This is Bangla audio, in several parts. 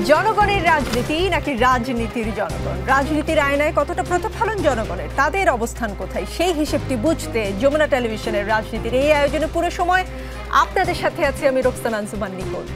জনগণের রাজনীতি নাকি রাজনীতির জনগণ? রাজনীতির আয়নায় কতটা প্রতিফলন জনগণের, তাদের অবস্থান কোথায়, সেই হিসেবটি বুঝতে যমুনা টেলিভিশনের রাজনীতির এই আয়োজনে পুরো সময় আপনাদের সাথে আছি আমি রোকসানা আনজুমান নিকোল।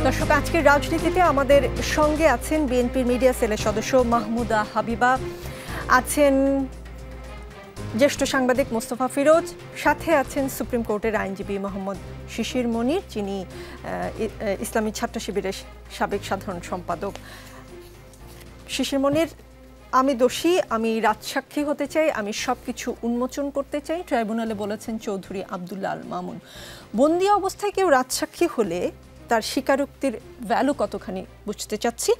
দর্শক, আজকের রাজনীতিতে আমাদের সঙ্গে আছেন বিএনপির মিডিয়া সেলের সদস্য মাহমুদা হাবিবা, আছেন জ্যেষ্ঠ সাংবাদিক মোস্তফা ফিরোজ, সাথে আছেন সুপ্রিম কোর্টের আইনজীবী মোহাম্মদ শিশির মনির, যিনি ইসলামী ছাত্র শিবিরের সাবেক সাধারণ সম্পাদক। শিশির মনির, আমি দোষী, আমি রাজসাক্ষী হতে চাই, আমি সবকিছু উন্মোচন করতে চাই, ট্রাইব্যুনালে বলেছেন চৌধুরী আব্দুল্লাহ আল মামুন। বন্দি অবস্থায় কেউ রাজসাক্ষী হলে তার স্বীকারোক্তির ভ্যালু কতখানি বুঝতে চাচ্ছি।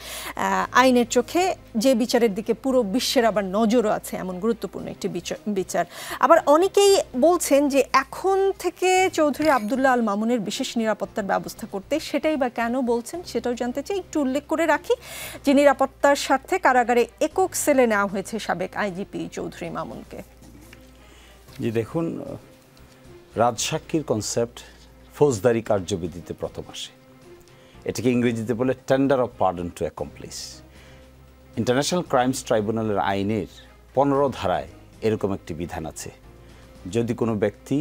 আইনের চোখে যে বিচারের দিকে পুরো বিশ্বের আবার নজরও আছে, এমন গুরুত্বপূর্ণ একটি বিচার। আবার অনেকেই বলছেন যে এখন থেকে চৌধুরী আব্দুল্লাহ আল মামুনের বিশেষ নিরাপত্তার ব্যবস্থা করতে, সেটাই বা কেন বলছেন সেটাও জানতে চাই। একটু উল্লেখ করে রাখি যে নিরাপত্তার স্বার্থে কারাগারে একক সেলে নেওয়া হয়েছে সাবেক আইজিপি চৌধুরী মামুনকে। জি দেখুন, রাজসাক্ষীর কনসেপ্ট ফৌজদারি কার্যবিধিতে প্রথম আসে। এটাকে ইংরেজিতে বলে tender of pardon to accomplice. International crimes ট্রাইব্যুনালের আইনের 15 ধারায় এরকম একটি বিধান আছে। যদি কোনো ব্যক্তি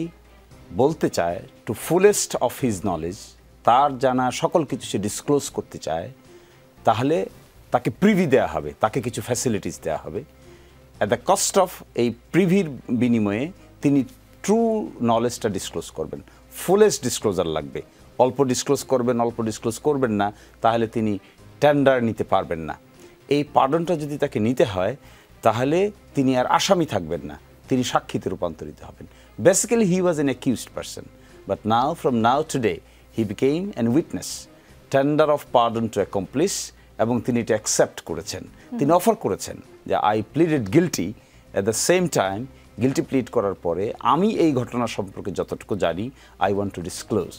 বলতে চায় to fullest of his knowledge, তার জানা সকল কিছু সে ডিসক্লোজ করতে চায়, তাহলে তাকে প্রিভি দেওয়া হবে, তাকে কিছু ফ্যাসিলিটিস দেওয়া হবে। অ্যাট দ্য কস্ট অফ এই প্রিভির বিনিময়ে তিনি ট্রু নলেজটা ডিসক্লোজ করবেন। ফুলেস্ট ডিসক্লোজার লাগবে। অল্প ডিসক্লোজ করবেন না, তাহলে তিনি টেন্ডার নিতে পারবেন না। এই পার্ডনটা যদি তাকে নিতে হয়, তাহলে তিনি আর আসামি থাকবেন না, তিনি সাক্ষীতে রূপান্তরিত হবেন। Basically he was an accused person, but now from now today he became an witness. Tender of pardon two accomplish, এবং তিনি এটা অ্যাকসেপ্ট করেছেন। তিনি অফার করেছেন যে I pleaded guilty. At the same time guilty plead করার পরে আমি এই ঘটনা সম্পর্কে যতটুকু জানি আই ওয়ান্ট টু ডিসক্লোজ।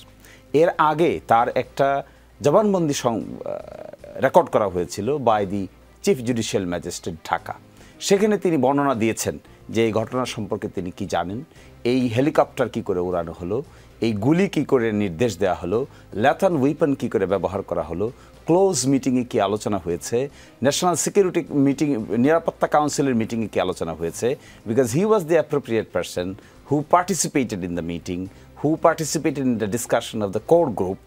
এর আগে তার একটা জবানবন্দি রেকর্ড করা হয়েছিল by the chief judicial magistrate Dhaka. সেখানে তিনি বর্ণনা দিয়েছেন যে এই ঘটনা সম্পর্কে তিনি কি জানেন, এই হেলিকপ্টার কি করে উড়ানো হলো, এই গুলি কি করে নির্দেশ দেওয়া হলো, ল্যাথাল উইপন কি করে ব্যবহার করা হলো, ক্লোজ মিটিংয়ে কি আলোচনা হয়েছে, ন্যাশনাল সিকিউরিটি মিটিং, নিরাপত্তা কাউন্সিলের মিটিংয়ে কি আলোচনা হয়েছে, because he was the appropriate person who participated in the meeting, who participated in the discussion of the core group,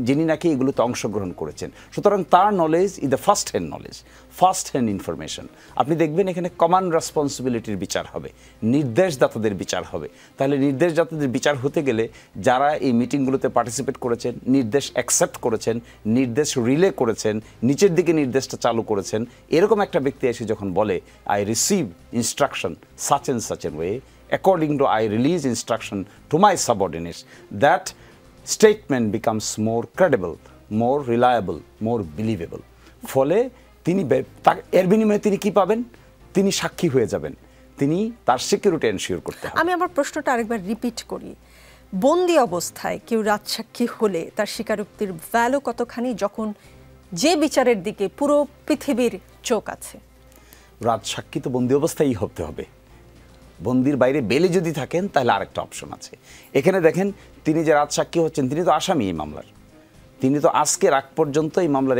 যিনি নাকি এগুলোতে অংশগ্রহণ করেছেন। সুতরাং তার knowledge is the first hand knowledge, first hand information. আপনি দেখবেন এখানে কমান্ড রেসপন্সিবিলিটির বিচার হবে, নির্দেশদাতাদের বিচার হবে। তাহলে নির্দেশদাতাদের বিচার হতে গেলে যারা এই মিটিংগুলোতে পার্টিসিপেট করেছেন, নির্দেশ অ্যাকসেপ্ট করেছেন, নির্দেশ রিলে করেছেন, নিচের দিকে নির্দেশটা চালু করেছেন, এরকম একটা ব্যক্তি এসে যখন বলে I receive instruction such and such an way, according to I release instruction to my subordinates, that statement becomes more credible, more reliable, more believable. ফলে তিনি এর বিনিময়ে তিনি কি পাবেন? তিনি সাক্ষী হয়ে যাবেন, তিনি তার সিকিউরিটি এনশিওর করতে হবে। আমি আমার প্রশ্নটা আরেকবার রিপিট করি। বন্দি অবস্থায় কেউ রাজসাক্ষী হলে তার স্বীকারোক্তির ভ্যালু কতখানি, যখন যে বিচারের দিকে পুরো পৃথিবীর চোখ আছে? রাজসাক্ষী তো বন্দি অবস্থায় হতে হবে। বন্দির বাইরে বেলে যদি থাকেন তাহলে আরেকটা অপশন আছে। এখানে দেখেন, তিনি যে রাজসাক্ষী হচ্ছেন, তিনি তো আসামি এই মামলার। তিনি তো আজকের আগ পর্যন্ত এই মামলার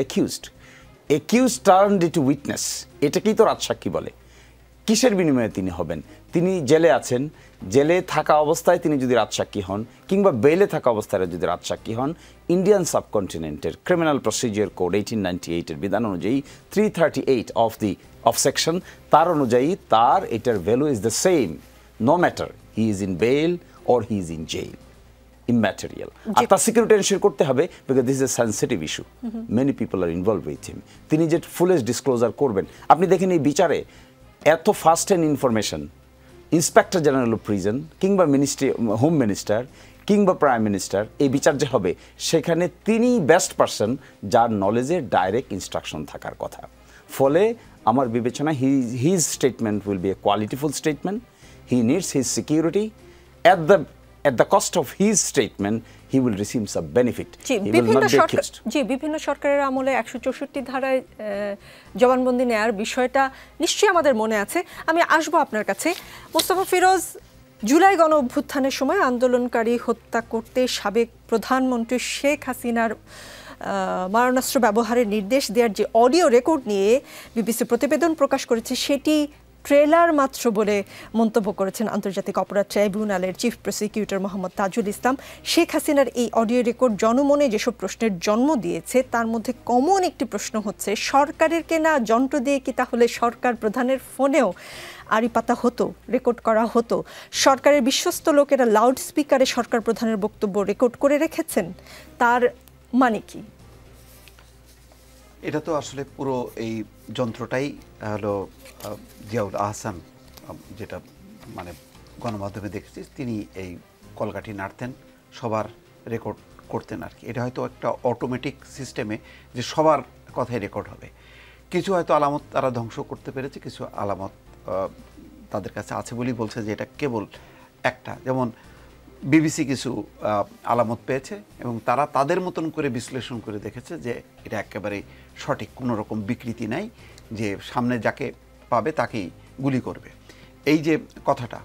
একিউজড টার্নড ইনটু উইটনেস। এটাকেই তো রাজসাক্ষী বলে। কিসের বিনিময়ে তিনি হবেন? তিনি জেলে আছেন, জেলে থাকা অবস্থায় তিনি যদি রাজসাক্ষী হন, কিংবা বেলে থাকা অবস্থায় যদি রাজসাক্ষী হন, ইন্ডিয়ান সাবকন্টিনেন্টের ক্রিমিনাল প্রসিজিওর কোড 1898-এর বিধান অনুযায়ী 338 অফ সেকশন, তার অনুযায়ী তার এটার value is the same, no matter he is in bail or he is in jail, immaterial. আর তার সিকিউরিটি এনশিওর করতে হবে, because this is a sensitive issue, many people are involve with him. তিনি যে ফুলেস্ট ডিসক্লোজার করবেন। আপনি দেখেন এই বিচারে এত first hand information, inspector general of prison কিংবা হোম মিনিস্টার কিংবা প্রাইম মিনিস্টার এই বিচার যে হবে সেখানে তিনি বেস্ট পারসন যার নলেজে ডাইরেক্ট ইনস্ট্রাকশন থাকার কথা। ফলে আমার বিবেচনা his statement will B A qualityful statement. He needs his security at the cost of his statement he will receive some benefit. বিভিন্ন সরকারের আমলে 164 ধারায় জবানবন্দি নেয়ার বিষয়টা নিশ্চয়ই আমাদের মনে আছে। আমি আসবো আপনার কাছে মোস্তফা ফিরোজ। জুলাই গণ অভ্যুত্থানের সময় আন্দোলনকারী হত্যা করতে সাবেক প্রধানমন্ত্রী শেখ হাসিনার মারণাস্ত্র ব্যবহারের নির্দেশ দেওয়ার যে অডিও রেকর্ড নিয়ে বিবিসি প্রতিবেদন প্রকাশ করেছে সেটি ট্রেলার মাত্র বলে মন্তব্য করেছেন আন্তর্জাতিক অপরাধ ট্রাইব্যুনালের চিফ প্রসিকিউটর মোহাম্মদ তাজুল ইসলাম। শেখ হাসিনার এই অডিও রেকর্ড জনমনে যেসব প্রশ্নের জন্ম দিয়েছে তার মধ্যে কমন একটি প্রশ্ন হচ্ছে, সরকারের কেনা যন্ত্র দিয়ে কি তাহলে সরকার প্রধানের ফোনেও আড়ি পাতা হতো, রেকর্ড করা হতো? সরকারের বিশ্বস্ত লোকেরা লাউড স্পিকারে সরকার প্রধানের বক্তব্য রেকর্ড করে রেখেছেন, তার মানে কি? এটা তো আসলে পুরো এই যন্ত্রটাই হলো জিয়াউল আহসান, যেটা মানে গণমাধ্যমে দেখেছি, তিনি এই কলকাঠি নাড়তেন, সবার রেকর্ড করতেন আর কি। এটা হয়তো একটা অটোমেটিক সিস্টেমে যে সবার কথাই রেকর্ড হবে। কিছু হয়তো আলামত তারা ধ্বংস করতে পেরেছে, কিছু আলামত তাদের কাছে আছে বলেই বলছে যে এটা কেবল একটা। যেমন বিবিসি কিছু আলামত পেয়েছে এবং তারা তাদের মতন করে বিশ্লেষণ করে দেখেছে যে এটা একেবারেই সঠিক, কোনো রকম বিকৃতি নাই, যে সামনে যাকে পাবে তাকেই গুলি করবে। এই যে কথাটা,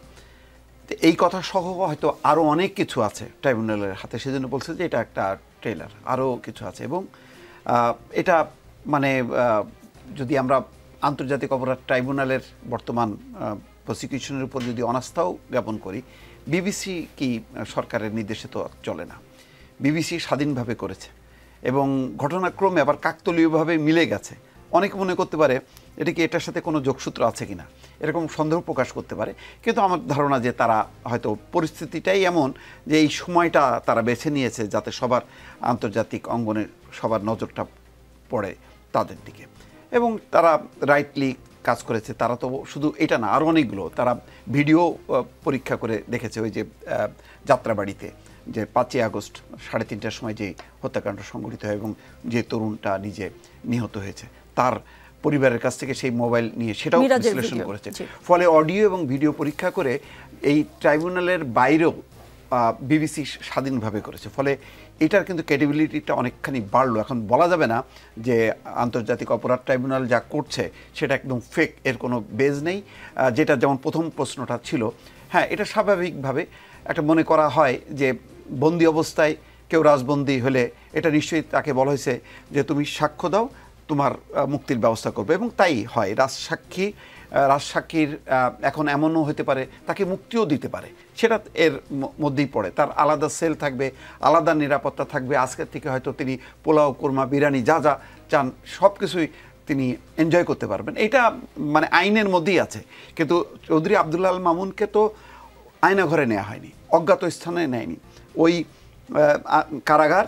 এই কথা সহ হয়তো আরও অনেক কিছু আছে ট্রাইব্যুনালের হাতে, সেজন্য বলছে যে এটা একটা ট্রেলার, আরও কিছু আছে। এবং এটা মানে যদি আমরা আন্তর্জাতিক অপরাধ ট্রাইব্যুনালের বর্তমান প্রসিকিউশনের উপর যদি অনাস্থাও জ্ঞাপন করি, বিবিসি কি সরকারের নির্দেশে তো চলে না, বিবিসি স্বাধীনভাবে করেছে এবং ঘটনাক্রমে আবার কাকতলীয়ভাবে মিলে গেছে। অনেকে মনে করতে পারে এটা কি এটার সাথে কোনো যোগসূত্র আছে কিনা, এরকম সন্দেহ প্রকাশ করতে পারে। কিন্তু আমার ধারণা যে তারা হয়তো পরিস্থিতিটাই এমন যে এই সময়টা তারা বেছে নিয়েছে যাতে সবার আন্তর্জাতিক অঙ্গনে সবার নজরটা পড়ে তাদের দিকে, এবং তারা রাইটলি কাজ করেছে। তারা তো শুধু এটা না, আরও অনেকগুলো তারা ভিডিও পরীক্ষা করে দেখেছে। ওই যে যাত্রাবাড়িতে যে 5ই আগস্ট 3:30টার সময় যে হত্যাকাণ্ড সংঘটিত হয় এবং যে তরুণটা নিজে নিহত হয়েছে, তার পরিবারের কাছ থেকে সেই মোবাইল নিয়ে সেটাও বিশ্লেষণ করেছে। ফলে অডিও এবং ভিডিও পরীক্ষা করে এই ট্রাইব্যুনালের বাইরেও বিবিসি স্বাধীনভাবে করেছে। ফলে এটার কিন্তু ক্রেডিবিলিটিটা অনেকখানি বাড়লো। এখন বলা যাবে না যে আন্তর্জাতিক অপরাধ ট্রাইব্যুনাল যা করছে সেটা একদম ফেক, এর কোনো বেজ নেই। যেটা যেমন প্রথম প্রশ্নটা ছিল, হ্যাঁ এটা স্বাভাবিকভাবে একটা মনে করা হয় যে বন্দি অবস্থায় কেউ রাজবন্দি হলে এটা নিশ্চয়ই তাকে বলা হয়েছে যে তুমি সাক্ষ্য দাও, তোমার মুক্তির ব্যবস্থা করবে, এবং তাই হয়। রাজসাক্ষীর এখন এমনও হতে পারে তাকে মুক্তিও দিতে পারে, সেটা এর মধ্যেই পড়ে। তার আলাদা সেল থাকবে, আলাদা নিরাপত্তা থাকবে। আজকের থেকে হয়তো তিনি পোলাও, কোরমা, বিরিয়ানি যা যা চান সব কিছুই তিনি এনজয় করতে পারবেন। এটা মানে আইনের মধ্যেই আছে। কিন্তু চৌধুরী আবদুল্লাহ আল মামুনকে তো আয়না ঘরে নেওয়া হয়নি, অজ্ঞাত স্থানে নেয়নি। ওই কারাগার,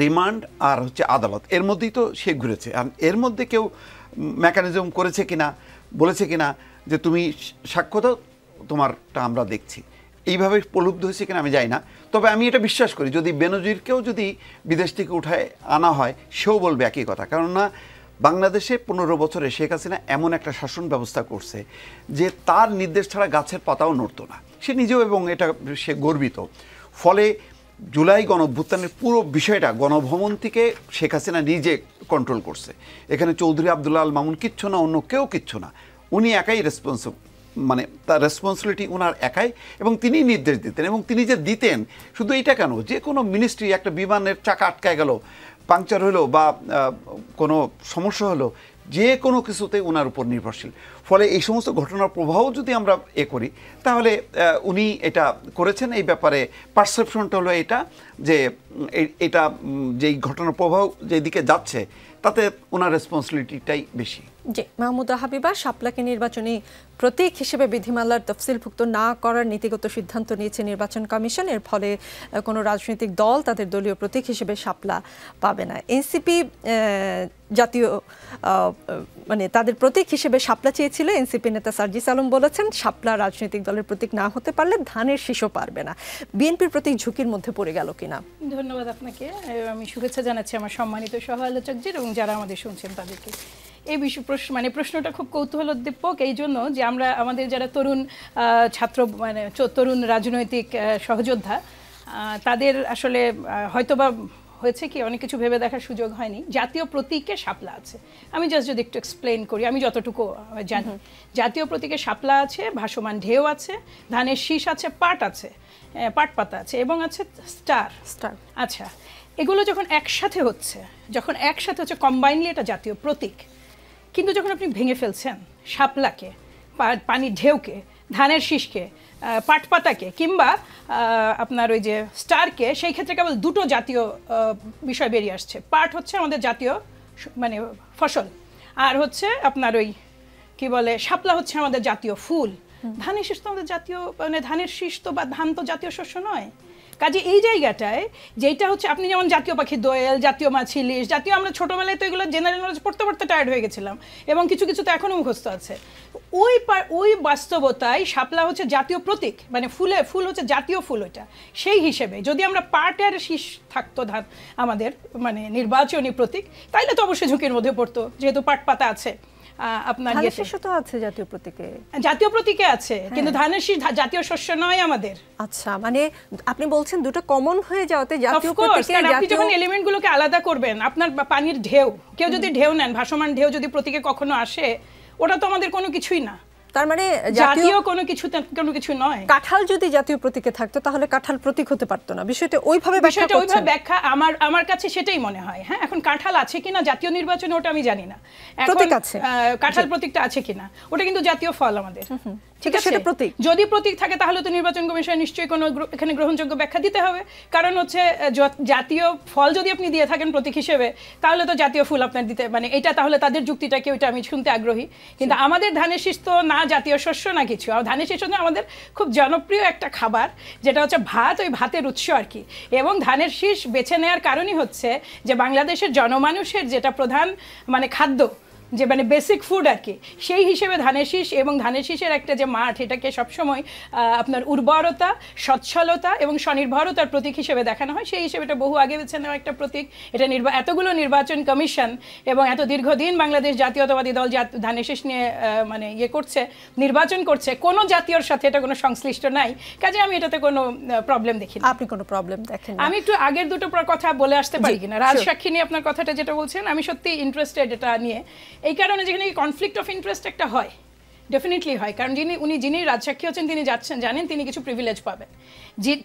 রিমান্ড আর হচ্ছে আদালত, এর মধ্যেই তো সে ঘুরেছে। আর এর মধ্যে কেউ মেকানিজম করেছে কিনা, বলেছে কিনা যে তুমি সাক্ষ্য দাও, তোমারটা আমরা দেখছি, এইভাবে প্রলুব্ধ হয়েছে কিনা আমি জানি না। তবে আমি এটা বিশ্বাস করি যদি বেনজিরকেও যদি বিদেশ থেকে উঠায় আনা হয় সেও বলবে একই কথা। কেননা বাংলাদেশে 15 বছরে শেখ হাসিনা এমন একটা শাসন ব্যবস্থা করছে যে তার নির্দেশ ছাড়া গাছের পাতাও নড়তো না, সে নিজেও, এবং এটা সে গর্বিত। ফলে জুলাই গণঅভ্যুত্থানের পুরো বিষয়টা গণভবন থেকে শেখ হাসিনা নিজে কন্ট্রোল করছে। এখানে চৌধুরী আবদুল্লাহ আল মামুন কিচ্ছু না, অন্য কেউ কিচ্ছু না, উনি একাই মানে তার রেসপন্সিবিলিটি ওনার একাই, এবং তিনি নির্দেশ দিতেন। এবং তিনি যে দিতেন, শুধু এটা কেন, যে কোনো মিনিস্ট্রি, একটা বিমানের চাকা আটকায় গেল, পাংচার হলো বা কোনো সমস্যা হলো, যে কোনো কিছুতে ওনার উপর নির্ভরশীল। ফলে এই সমস্ত ঘটনার প্রভাব যদি আমরা করি, তাহলে উনি এটা করেছেন। এই ব্যাপারে পারসেপশনটা হলো এটা যে এটা যেই ঘটনার প্রভাব যেদিকে যাচ্ছে তাতে ওনার রেসপন্সিবিলিটিটাই বেশি। জি, মাহমুদা হাবিবা, শাপলাকে নির্বাচনী প্রতীক হিসেবে বিধিমালার তফসিলভুক্ত না করার নীতিগত সিদ্ধান্ত নিয়েছে নির্বাচন কমিশন। এর ফলে কোনো রাজনৈতিক দল তাদের দলীয় প্রতীক হিসেবে শাপলা পাবে না। এনসিপি জাতীয় মানে তাদের প্রতীক হিসেবে শাপলা চেয়েছিল। এনসিপি নেতা সার্জিস আলম বলেছেন শাপলা রাজনৈতিক দলের প্রতীক না হতে পারলে ধানের শীষও পারবে না। বিএনপির প্রতীক ঝুঁকির মধ্যে পড়ে গেল কিনা? ধন্যবাদ আপনাকে। আমি শুভেচ্ছা জানাচ্ছি আমার সম্মানিত সহ আলোচকদের এবং যারা আমাদের শুনছেন তাদেরকে। এই মানে প্রশ্নটা খুব কৌতূহলোদ্দীপক এই জন্য যে আমরা আমাদের যারা তরুণ ছাত্র মানে তরুণ রাজনৈতিক সহযোদ্ধা তাদের আসলে হয়তোবা হয়েছে কি অনেক কিছু ভেবে দেখার সুযোগ হয়নি। জাতীয় প্রতীকে শাপলা আছে, আমি জাস্ট যদি একটু এক্সপ্লেন করি আমি যতটুকু জানি। জাতীয় প্রতীকে শাপলা আছে, ভাসমান ঢেউ আছে, ধানের শীষ আছে, পাট আছে, পাট পাতা আছে এবং আছে স্টার। আচ্ছা, এগুলো যখন একসাথে হচ্ছে কম্বাইনলি এটা জাতীয় প্রতীক। কিন্তু যখন আপনি ভেঙে ফেলছেন শাপলাকে, পানির ঢেউকে, ধানের শীষকে, পাট পাতাকে কিংবা আপনার ওই যে স্টারকে, সেই ক্ষেত্রে কেবল দুটো জাতীয় বিষয় বেরিয়ে আসছে। পাট হচ্ছে আমাদের জাতীয় মানে ফসল, আর হচ্ছে আপনার ওই কি বলে শাপলা হচ্ছে আমাদের জাতীয় ফুল। ধানের শীষ তো আমাদের জাতীয় মানে ধানের শীষ তো বা ধান তো জাতীয় শস্য নয়। কাজে এই জায়গাটায় যেটা হচ্ছে আপনি যেমন জাতীয় পাখি দোয়েল, জাতীয় মাছ ইলিশ, জাতীয় আমরা ছোটোবেলায় তো এগুলো জেনারেল নলেজ পড়তে পড়তে টায়ার্ড হয়ে গেছিলাম এবং কিছু কিছু তো এখনও মুখস্থ আছে। ওই বাস্তবতায় শাপলা হচ্ছে জাতীয় প্রতীক, মানে ফুল হচ্ছে জাতীয় ফুল। ওইটা সেই হিসেবে যদি আমরা পাটের শীষ থাকতো ধান আমাদের মানে নির্বাচনী প্রতীক, তাইলে তো অবশ্যই ঝুঁকির মধ্যে পড়তো, যেহেতু পাট পাতা আছে। আপনার তো আছে জাতীয় প্রতীকে আছে, কিন্তু ধানের শীষ জাতীয় শস্য নয় আমাদের। আচ্ছা, মানে আপনি বলছেন দুটো কমন হয়ে যাওয়াতে জাতীয় প্রতীকে আপনি যখন এলিমেন্টগুলোকে আলাদা করবেন, আপনার পানির ঢেউ, কেউ যদি ঢেউ নেন, ভাসমান ঢেউ যদি প্রতীকে কখনো আসে, ওটা তো আমাদের কোনো কিছুই না। তার মানে জাতীয় কোনো কিছু নয়। কাঁঠাল যদি জাতীয় প্রতীকে থাকতো তাহলে কাঁঠাল প্রতীক হতে পারতো না। বিষয়টা ওইভাবে ব্যাখ্যা আমার কাছে সেটাই মনে হয়। হ্যাঁ, এখন কাঁঠাল আছে কিনা জাতীয় নির্বাচনে ওটা আমি জানি না। প্রতীক আছে, কাঁঠাল প্রতীকটা আছে কিনা, ওটা কিন্তু জাতীয় ফল আমাদের। ঠিক আছে, যদি প্রতীক থাকে তাহলে তো নির্বাচন কমিশন নিশ্চয়ই কোনো এখানে গ্রহণযোগ্য ব্যাখ্যা দিতে হবে। কারণ হচ্ছে জাতীয় ফল যদি আপনি দিয়ে থাকেন প্রতীক হিসেবে, তাহলে তো জাতীয় ফুল আপনার দিতে মানে এটা তাহলে তাদের যুক্তিটা কি, ওইটা আমি শুনতে আগ্রহী। কিন্তু আমাদের ধানের শীষ তো না জাতীয় শস্য না কিছু। আর ধানের শীষ হচ্ছে আমাদের খুব জনপ্রিয় একটা খাবার, যেটা হচ্ছে ভাত, ওই ভাতের উৎস আর কি। এবং ধানের শীষ বেছে নেওয়ার কারণই হচ্ছে যে বাংলাদেশের জনমানুষের যেটা প্রধান মানে খাদ্য, যে মানে বেসিক ফুড আর কি, সেই হিসেবে ধানের শীষ এবং ধানের শীষের একটা যে মাঠ, এটাকে সবসময় আপনার উর্বরতা, সচ্ছলতা এবং স্বনির্ভরতার প্রতীক হিসেবে দেখানো হয়। সেই হিসেবে এটা বহু আগে বেছে নেওয়া একটা প্রতীক। এটা এতগুলো নির্বাচন কমিশন এবং এত দীর্ঘদিন বাংলাদেশ জাতীয়তাবাদী দল ধানের শীষ নিয়ে মানে করছে, নির্বাচন করছে, কোনো জাতীয়র সাথে এটা কোনো সংশ্লিষ্ট নাই। কাজে আমি এটাতে কোনো প্রবলেম দেখি না। আপনি কোনো প্রবলেম দেখেন? আমি একটু আগের দুটো কথা বলে আসতে পারি কিনা, রাজসাক্ষী নিয়ে আপনার কথাটা যেটা বলছেন, আমি সত্যি ইন্টারেস্টেড এটা নিয়ে। এই কারণে যেখানে কনফ্লিক্ট অফ ইন্টারেস্ট একটা হয়, ডেফিনেটলি হয়। কারণ যিনি রাজসাক্ষী হচ্ছেন তিনি জানেন তিনি কিছু প্রিভিলেজ পাবেন।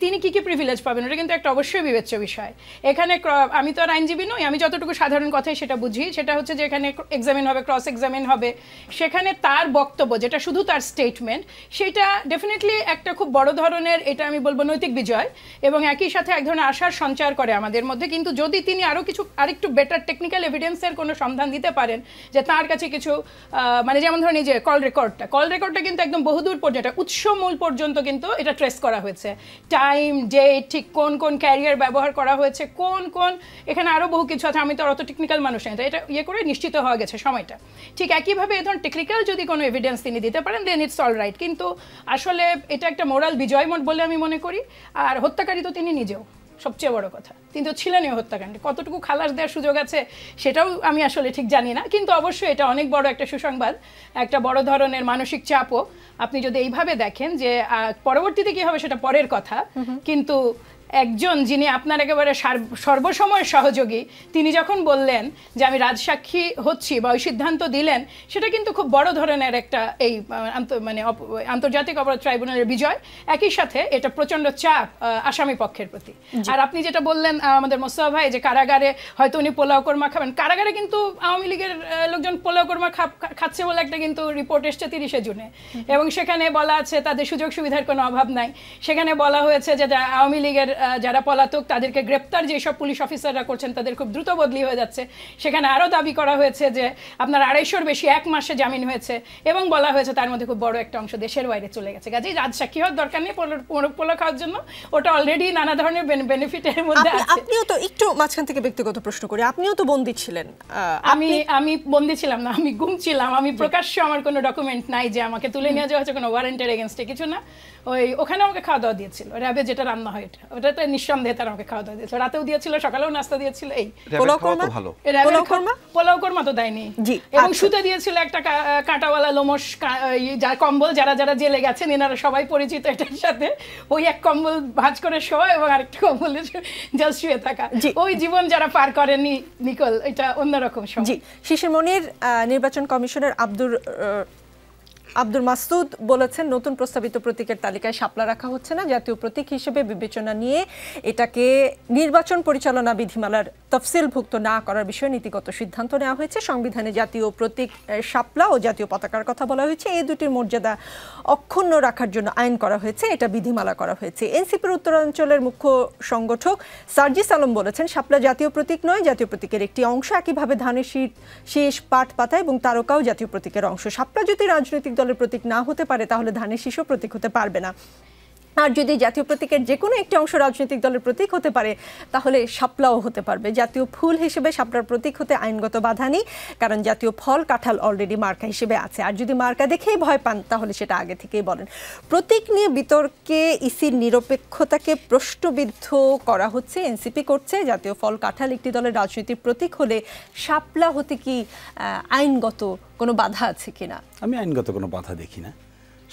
তিনি কি প্রিভিলেজ পাবেন ওটা কিন্তু একটা অবশ্যই বিবেচ্য বিষয়। এখানে আমি তো আর আইনজীবী নই, আমি যতটুকু সাধারণ কথাই সেটা বুঝি, সেটা হচ্ছে যে এখানে এক্সামিন হবে, ক্রস এক্সামিন হবে, সেখানে তার বক্তব্য যেটা শুধু তার স্টেটমেন্ট, সেটা ডেফিনেটলি একটা খুব বড় ধরনের, এটা আমি বলবো নৈতিক বিজয় এবং একই সাথে এক ধরনের আশার সঞ্চার করে আমাদের মধ্যে। কিন্তু যদি তিনি আরেকটু বেটার টেকনিক্যাল এভিডেন্সের কোনো সন্ধান দিতে পারেন, যে তার কাছে কিছু মানে যেমন ধরেন এই যে কল রেকর্ডটা কিন্তু একদম বহুদূর পর্যন্ত, উৎস মূল পর্যন্ত কিন্তু এটা ট্রেস করা হয়েছে, টাইম, ডেট, ঠিক কোন কোন ক্যারিয়ার ব্যবহার করা হয়েছে, কোন এখানে আরও বহু কিছু আছে, আমি তো অত টেকনিক্যাল মানুষ নাই, তো এটা করে নিশ্চিত হওয়া গেছে সময়টা। ঠিক একইভাবে এই ধরনের টেকনিক্যাল যদি কোনো এভিডেন্স তিনি দিতে পারেন, দেন ইটস অল রাইট। কিন্তু আসলে এটা একটা মোরাল বিজয় বলে আমি মনে করি। আর হত্যাকারী তো তিনি নিজেও, সবচেয়ে বড় কথা, কিন্তু ছিলেন এই হত্যাকাণ্ডে। কতটুকু খালাস দেওয়ার সুযোগ আছে সেটাও আমি আসলে ঠিক জানি না, কিন্তু অবশ্যই এটা অনেক বড় একটা সুসংবাদ, একটা বড় ধরনের মানসিক চাপও আপনি যদি এইভাবে দেখেন। যে পরবর্তীতে কি হবে সেটা পরের কথা, কিন্তু একজন যিনি আপনার একেবারে সর্বসময় সহযোগী, তিনি যখন বললেন যে আমি রাজসাক্ষী হচ্ছি বা ওই সিদ্ধান্ত দিলেন, সেটা কিন্তু খুব বড় ধরনের একটা এই মানে আন্তর্জাতিক অপরাধ ট্রাইব্যুনালের বিজয়। একই সাথে এটা প্রচণ্ড চাপ আসামি পক্ষের প্রতি। আর আপনি যেটা বললেন আমাদের মোস্তফা ভাই, যে কারাগারে হয়তো উনি পোলাও কোরমা খাবেন, কারাগারে কিন্তু আওয়ামী লীগের লোকজন পোলাও কোরমা খাচ্ছে বলে একটা কিন্তু রিপোর্ট এসছে 30শে জুনে, এবং সেখানে বলা আছে তাদের সুযোগ সুবিধার কোনো অভাব নাই। সেখানে বলা হয়েছে যে আওয়ামী লীগের যারা পলাতক তাদেরকে গ্রেপ্তার যেসব পুলিশ অফিসাররা করছেন তাদের খুব দ্রুত বদলি হয়ে যাচ্ছে। সেখানে আরও দাবি করা হয়েছে যে আপনার 250-র বেশি 1 মাসে জামিন হয়েছে, এবং বলা হয়েছে তার মধ্যে খুব বড় একটা অংশ দেশের বাইরে চলে গেছে। কাজেই রাজসাক্ষী হওয়ার দরকার নেই পোলাও খাওয়ার জন্য, ওটা অলরেডি নানা ধরনের বেনিফিটের মধ্যে আছে। আপনিও তো একটু মাঝখান থেকে ব্যক্তিগত প্রশ্ন করি, আপনিও তো বন্দী ছিলেন। আমি বন্দী ছিলাম না, আমি গুম ছিলাম। আমি প্রকাশ্যে আমার কোনো ডকুমেন্ট নাই যে আমাকে তুলে নিয়ে যাওয়া হচ্ছে, কোনো ওয়ারেন্টের এগেনস্টে কিছু না। ওখানে আমাকে খাওয়া দাওয়া দিয়েছিল, র্যাবে যেটা রান্না হয় ওটা তো নিঃসন্দেহে তারা আমাকে খাওয়া দাওয়া দিয়েছিল, রাতেও দিয়েছিল, সকালেও নাস্তা দিয়েছিল। এই পোলাও কোরমা তো দেয়নি, এবং শুতে দিয়েছিল একটা কাঁটাওয়ালা লোমশ যার কম্বল, যারা যারা জেলে গেছেন এনারা সবাই পরিচিত এটার সাথে। ওই এক কম্বল ভাঁজ করে শোয়া এবং আরেকটা কম্বলে জাস্ট শুয়ে থাকা, ওই জীবন যারা পার করেনি নিকল, এটা অন্যরকম। জি, শিশির মনির, নির্বাচন কমিশনের আব্দুল মাসুদ বলেছেন নতুন প্রস্তাবিত প্রতীকের তালিকায় শাপলা রাখা হচ্ছে না, জাতীয় প্রতীক হিসেবে বিবেচনা নিয়ে এটাকে নির্বাচন পরিচালনা বিধিমালার তফসিলভুক্ত না করার বিষয়ে নীতিগত সিদ্ধান্ত নেওয়া হয়েছে। সংবিধানে জাতীয় প্রতীক শাপলা ও জাতীয় পতাকার কথা বলা হয়েছে, এই দুটির মর্যাদা অক্ষুণ্ণ রাখার জন্য আইন করা হয়েছে, এটা বিধিমালা করা হয়েছে। এনসিপির উত্তরাঞ্চলের মুখ্য সংগঠক সার্জিস আলম বলেছেন শাপলা জাতীয় প্রতীক নয়, জাতীয় প্রতীকের একটি অংশ। একইভাবে ধানের শীষ, পাট পাতা এবং তারকাও জাতীয় প্রতীকের অংশ। শাপলা যদি রাজনৈতিক দলের প্রতীক না হতে পারে তাহলে ধানের শীষও প্রতীক হতে পারবে না। আর যদি জাতীয় প্রতীকের যে কোনো একটি অংশ রাজনৈতিক দলের প্রতীক হতে পারে তাহলে শাপলাও হতে পারবে। জাতীয় ফুল হিসেবে শাপলার প্রতীক হতে আইনগত বাধা নেই, কারণ জাতীয় ফল কাঁঠাল অলরেডি মার্কা হিসেবে আছে। আর যদি মার্কা দেখেই ভয় পান তাহলে সেটা আগে থেকেই বলেন। প্রতীক নিয়ে বিতর্কে ইসির নিরপেক্ষতাকে প্রশ্নবিদ্ধ করা হচ্ছে, এনসিপি করছে। জাতীয় ফল কাঁঠাল একটি দলের রাজনৈতিক প্রতীক হলে শাপলা হতে কি আইনগত কোনো বাধা আছে কিনা? আমি আইনগত কোনো বাধা দেখি না।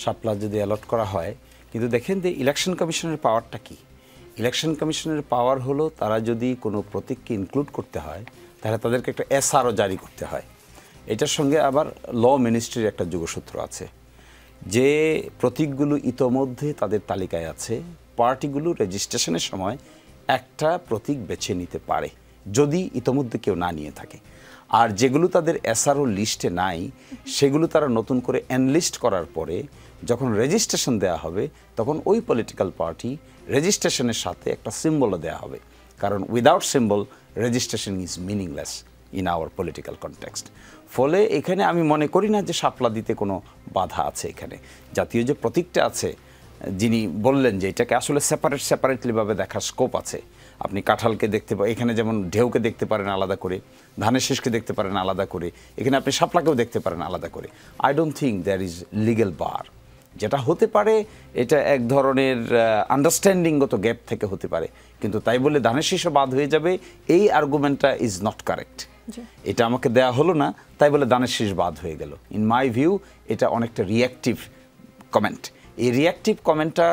শাপলা যদি অ্যালট করা হয়, কিন্তু দেখেন যে ইলেকশন কমিশনের পাওয়ারটা কি? ইলেকশন কমিশনের পাওয়ার হলো তারা যদি কোনো প্রতীককে ইনক্লুড করতে হয় তাহলে তাদেরকে একটা এসআরও জারি করতে হয়। এটার সঙ্গে আবার ল মিনিস্ট্রির একটা যোগসূত্র আছে, যে প্রতীকগুলো ইতোমধ্যে তাদের তালিকায় আছে, পার্টিগুলো রেজিস্ট্রেশনের সময় একটা প্রতীক বেছে নিতে পারে যদি ইতোমধ্যে কেউ না নিয়ে থাকে। আর যেগুলো তাদের এসআরও লিস্টে নাই সেগুলো তারা নতুন করে এনলিস্ট করার পরে যখন রেজিস্ট্রেশন দেওয়া হবে তখন ওই পলিটিক্যাল পার্টি রেজিস্ট্রেশনের সাথে একটা সিম্বলও দেওয়া হবে, কারণ without symbol registration is meaningless in our political context. ফলে এখানে আমি মনে করি না যে শাপলা দিতে কোনো বাধা আছে। এখানে জাতীয় যে প্রতীকটা আছে, যিনি বললেন যে এটাকে আসলে সেপারেটলিভাবে দেখার স্কোপ আছে। আপনি কাঁঠালকে দেখতে পারেন, এখানে যেমন ঢেউকে দেখতে পারেন আলাদা করে, ধানের শীষকে দেখতে পারেন আলাদা করে, এখানে আপনি শাপলাকেও দেখতে পারেন আলাদা করে। I don't think there is legal bar. যেটা হতে পারে এটা এক ধরনের আন্ডারস্ট্যান্ডিংগত গ্যাপ থেকে হতে পারে, কিন্তু তাই বলে ধানের শীষও বাদ হয়ে যাবে এই আর্গুমেন্টটা ইজ নট কারেক্ট। এটা আমাকে দেয়া হলো না তাই বলে ধানের শীষ বাদ হয়ে গেল। ইন মাই ভিউ এটা অনেকটা রিঅ্যাক্টিভ কমেন্ট। এই রিঅ্যাক্টিভ কমেন্টটা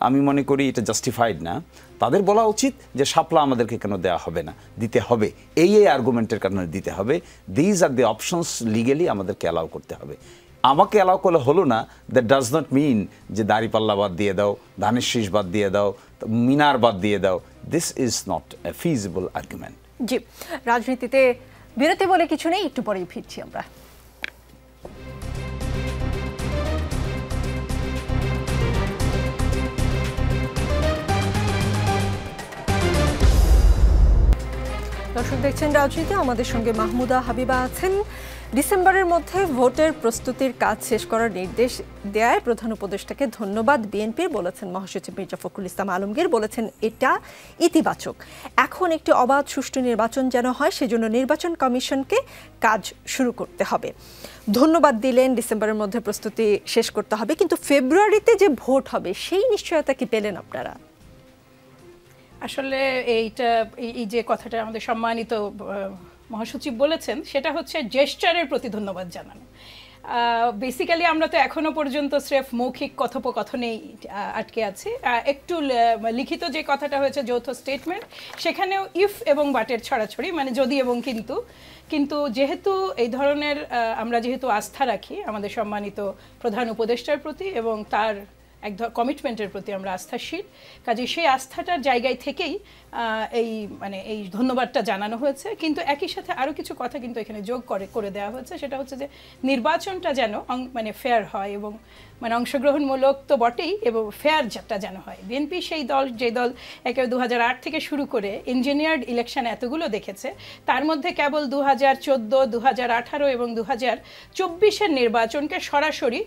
আমি মনে করি এটা জাস্টিফাইড না। তাদের বলা উচিত যে শাপলা আমাদেরকে কেন দেওয়া হবে না, দিতে হবে, এই আর্গুমেন্টের কারণে দিতে হবে। These are the options legally আমাদেরকে অ্যালাউ করতে হবে। আমাকে অ্যালাউ করলে হলো না, দ্যাট ডাজ নট মিন যে দাড়িপাল্লা বাদ দিয়ে দাও, ধানের শীষ বাদ দিয়ে দাও, মিনার বাদ দিয়ে দাও। This is not a feasible argument. জি, রাজনীতিতে বিরতি বলে কিছু নেই, একটু পরেই ফিরছি আমরা। দর্শক দেখছেন রাজনীতি, আমাদের সঙ্গে মাহমুদা হাবিবা আছেন। ডিসেম্বরের মধ্যে ভোটের প্রস্তুতির কাজ শেষ করার নির্দেশ দেয়ায় প্রধান উপদেষ্টাকে ধন্যবাদ বিএনপির, বলেছেন মহাসচিব মির্জা ফখরুল ইসলাম আলমগীর। বলেছেন এটা ইতিবাচক। এখন একটি অবাধ সুষ্ঠু নির্বাচন যেন হয় সেজন্য নির্বাচন কমিশনকে কাজ শুরু করতে হবে। ধন্যবাদ দিলেন, ডিসেম্বরের মধ্যে প্রস্তুতি শেষ করতে হবে, কিন্তু ফেব্রুয়ারিতে যে ভোট হবে সেই নিশ্চয়তা কি পেলেন আপনারা? আসলে এইটা এই যে কথাটা আমাদের সম্মানিত মহাসচিব বলেছেন সেটা হচ্ছে জেস্টারের প্রতি ধন্যবাদ জানানো। বেসিক্যালি আমরা তো এখনো পর্যন্ত স্রেফ মৌখিক কথোপকথনেই আটকে আছি। একটু লিখিত যে কথাটা হয়েছে যৌথ স্টেটমেন্ট, সেখানেও ইফ এবং বাটের ছড়াছড়ি, মানে যদি এবং কিন্তু যেহেতু এই ধরনের আমরা যেহেতু আস্থা রাখি আমাদের সম্মানিত প্রধান উপদেষ্টার প্রতি এবং তার এক কমিটমেন্টের প্রতি আমরা আস্থাশীল, কাজে সেই আস্থাটার জায়গায় থেকেই এই ধন্যবাদটা জানানো হয়েছে। কিন্তু একই সাথে আরও কিছু কথা কিন্তু এখানে যোগ করে দেওয়া হয়েছে, সেটা হচ্ছে যে নির্বাচনটা যেন ফেয়ার হয় এবং অংশগ্রহণমূলক তো বটেই এবং ফেয়ারটা যেন হয়। বিএনপি সেই দল যে দল একেবারে 2008 থেকে শুরু করে ইঞ্জিনিয়ার্ড ইলেকশন এতগুলো দেখেছে, তার মধ্যে কেবল 2014, 2018 এবং 2024-এর নির্বাচনকে সরাসরি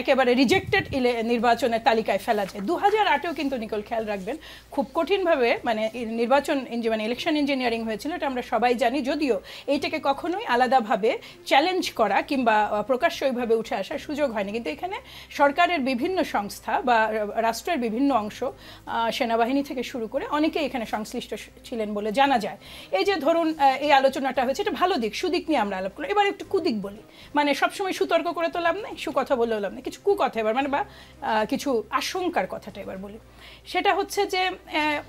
একেবারে রিজেক্টেড নির্বাচনের তালিকায় ফেলা যায়। 2008-এও কিন্তু নিকোল খেয়াল রাখবেন খুব কঠিনভাবে মানে নির্বাচন মানে ইলেকশন ইঞ্জিনিয়ারিং হয়েছিল, এটা আমরা সবাই জানি। যদিও এইটাকে কখনোই আলাদাভাবে চ্যালেঞ্জ করা কিংবা প্রকাশ্য ওইভাবে উঠে আসার সুযোগ হয়নি, কিন্তু এখানে সরকারের বিভিন্ন সংস্থা বা রাষ্ট্রের বিভিন্ন অংশ সেনাবাহিনী থেকে শুরু করে অনেকেই এখানে সংশ্লিষ্ট ছিলেন বলে জানা যায়। এই যে ধরুন এই আলোচনাটা হয়েছে, এটা ভালো দিক, সুদিক নিয়ে আমরা আলাপ করলাম। এবার একটু কুদিক বলি, মানে সবসময় সুতর্ক করে তো লাভ নেই, সুকথা বললেও লাভ নেই, কিছু কুকথা এবার মানে বা কিছু আশঙ্কার কথাটা এবার বলি। সেটা হচ্ছে যে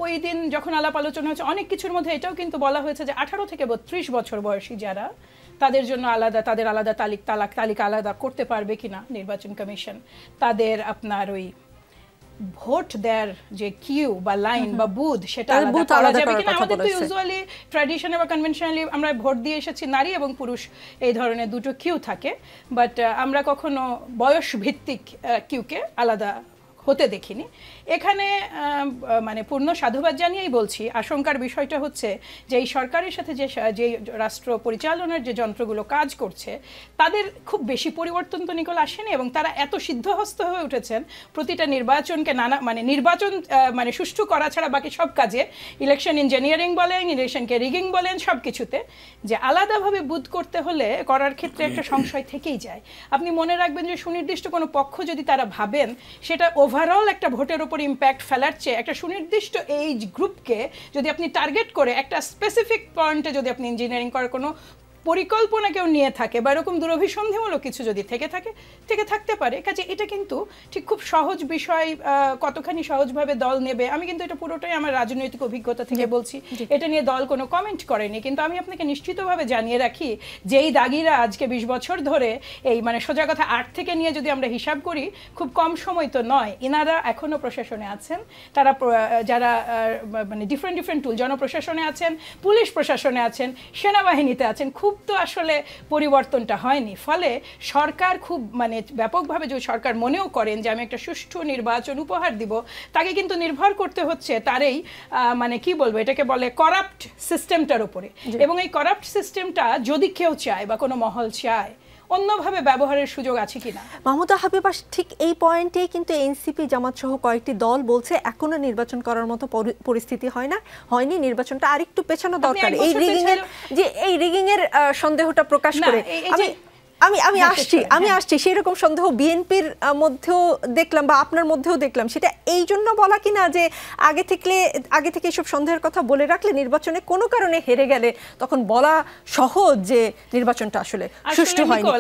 ওই দিন যখন আলাপ আলোচনা হচ্ছে অনেক কিছুর মধ্যে এটাও কিন্তু বলা হয়েছে যে 18 থেকে 32 বছর বয়সী যারা, তাদের জন্য তাদের আলাদা তালিকা আলাদা করতে পারবে কিনা নির্বাচন কমিশন, তাদের আপনার ওই ভোট দেওয়ার যে কিউ বা লাইন বা বুথ সেটা আলাদা করা যাবে কিনা। আমাদের তো ইউজুয়ালি ট্র্যাডিশনাল বা কনভেনশনালি আমরা ভোট দিয়ে এসেছি নারী এবং পুরুষ এই ধরনের দুটো কিউ থাকে, বাট আমরা কখনো বয়স ভিত্তিক কিউকে আলাদা হতে দেখিনি। এখানে মানে পূর্ণ সাধুবাদ জানিয়েই বলছি, আশঙ্কার বিষয়টা হচ্ছে যে এই সরকারের সাথে যে রাষ্ট্র পরিচালনার যে যন্ত্রগুলো কাজ করছে তাদের খুব বেশি পরিবর্তন তো নিকোল আসেনি, এবং তারা এত সিদ্ধহস্ত হয়ে উঠেছেন প্রতিটা নির্বাচনকে মানে নির্বাচন মানে সুষ্ঠু করা ছাড়া বাকি সব কাজে, ইলেকশন ইঞ্জিনিয়ারিং বলেন, ইলেকশনকে রিগিং বলেন, সব কিছুতে যে আলাদাভাবে বুথ করতে হলে করার ক্ষেত্রে একটা সংশয় থেকেই যায়। আপনি মনে রাখবেন যে সুনির্দিষ্ট কোনো পক্ষ যদি তারা ভাবেন সেটা ওভারঅল একটা ভোটের উপর ইম্প্যাক্ট ফেলার চেয়ে একটা সুনির্দিষ্ট এইজ গ্রুপকে যদি আপনি টার্গেট করে একটা স্পেসিফিক পয়েন্টে যদি আপনি ইঞ্জিনিয়ারিং করার কোনো পরিকল্পনা কেউ নিয়ে থাকে বা এরকম দুরভিসন্ধিমূলক কিছু যদি থেকে থাকতে পারে, কাজে এটা কিন্তু ঠিক খুব সহজ বিষয়। কতখানি সহজভাবে দল নেবে, আমি কিন্তু এটা পুরোটাই আমার রাজনৈতিক অভিজ্ঞতা থেকে বলছি, এটা নিয়ে দল কোনো কমেন্ট করেনি। কিন্তু আমি আপনাকে নিশ্চিতভাবে জানিয়ে রাখি যে এই দাগিরা আজকে 20 বছর ধরে এই মানে সোজা কথা 8 থেকে নিয়ে যদি আমরা হিসাব করি খুব কম সময় তো নয়, ইনারা এখনও প্রশাসনে আছেন, তারা যারা মানে ডিফারেন্ট টুল, জনপ্রশাসনে আছেন, পুলিশ প্রশাসনে আছেন, সেনাবাহিনীতে আছেন, খুব তো আসলে পরিবর্তনটা হয়নি। ফলে সরকার খুব মানে ব্যাপকভাবে যদি সরকার মনেও করেন যে আমি একটা সুষ্ঠু নির্বাচন উপহার দিব, তাকে কিন্তু নির্ভর করতে হচ্ছে তার এই মানে কি বলবো এটাকে বলে করাপ্ট সিস্টেমটার উপরে। এবং এই করাপ্ট সিস্টেমটা যদি কেউ চায় বা কোনো মহল চায়, অন্যভাবে ব্যবহারের সুযোগ আছে কিনা। মাহমুদা হাবিবা ঠিক এই পয়েন্টেই কিন্তু এনসিপি জামাত সহ কয়েকটি দল বলছে এখনো নির্বাচন করার মতো পরিস্থিতি হয়নি, নির্বাচনটা আরেকটু পেছানো দরকার। এই রিগিং এর সন্দেহটা প্রকাশ করে আমি আসছি সেরকম সন্দেহ বিএনপির মধ্যেও দেখলাম বা আপনার মধ্যেও দেখলাম। সেটা এই জন্য বলা কিনা যে আগে থেকে এসব সন্দেহের কথা বলে রাখলে নির্বাচনে কোনো কারণে হেরে গেলে তখন বলা সহজ যে নির্বাচনটা আসলে সুষ্ঠু হয়নি।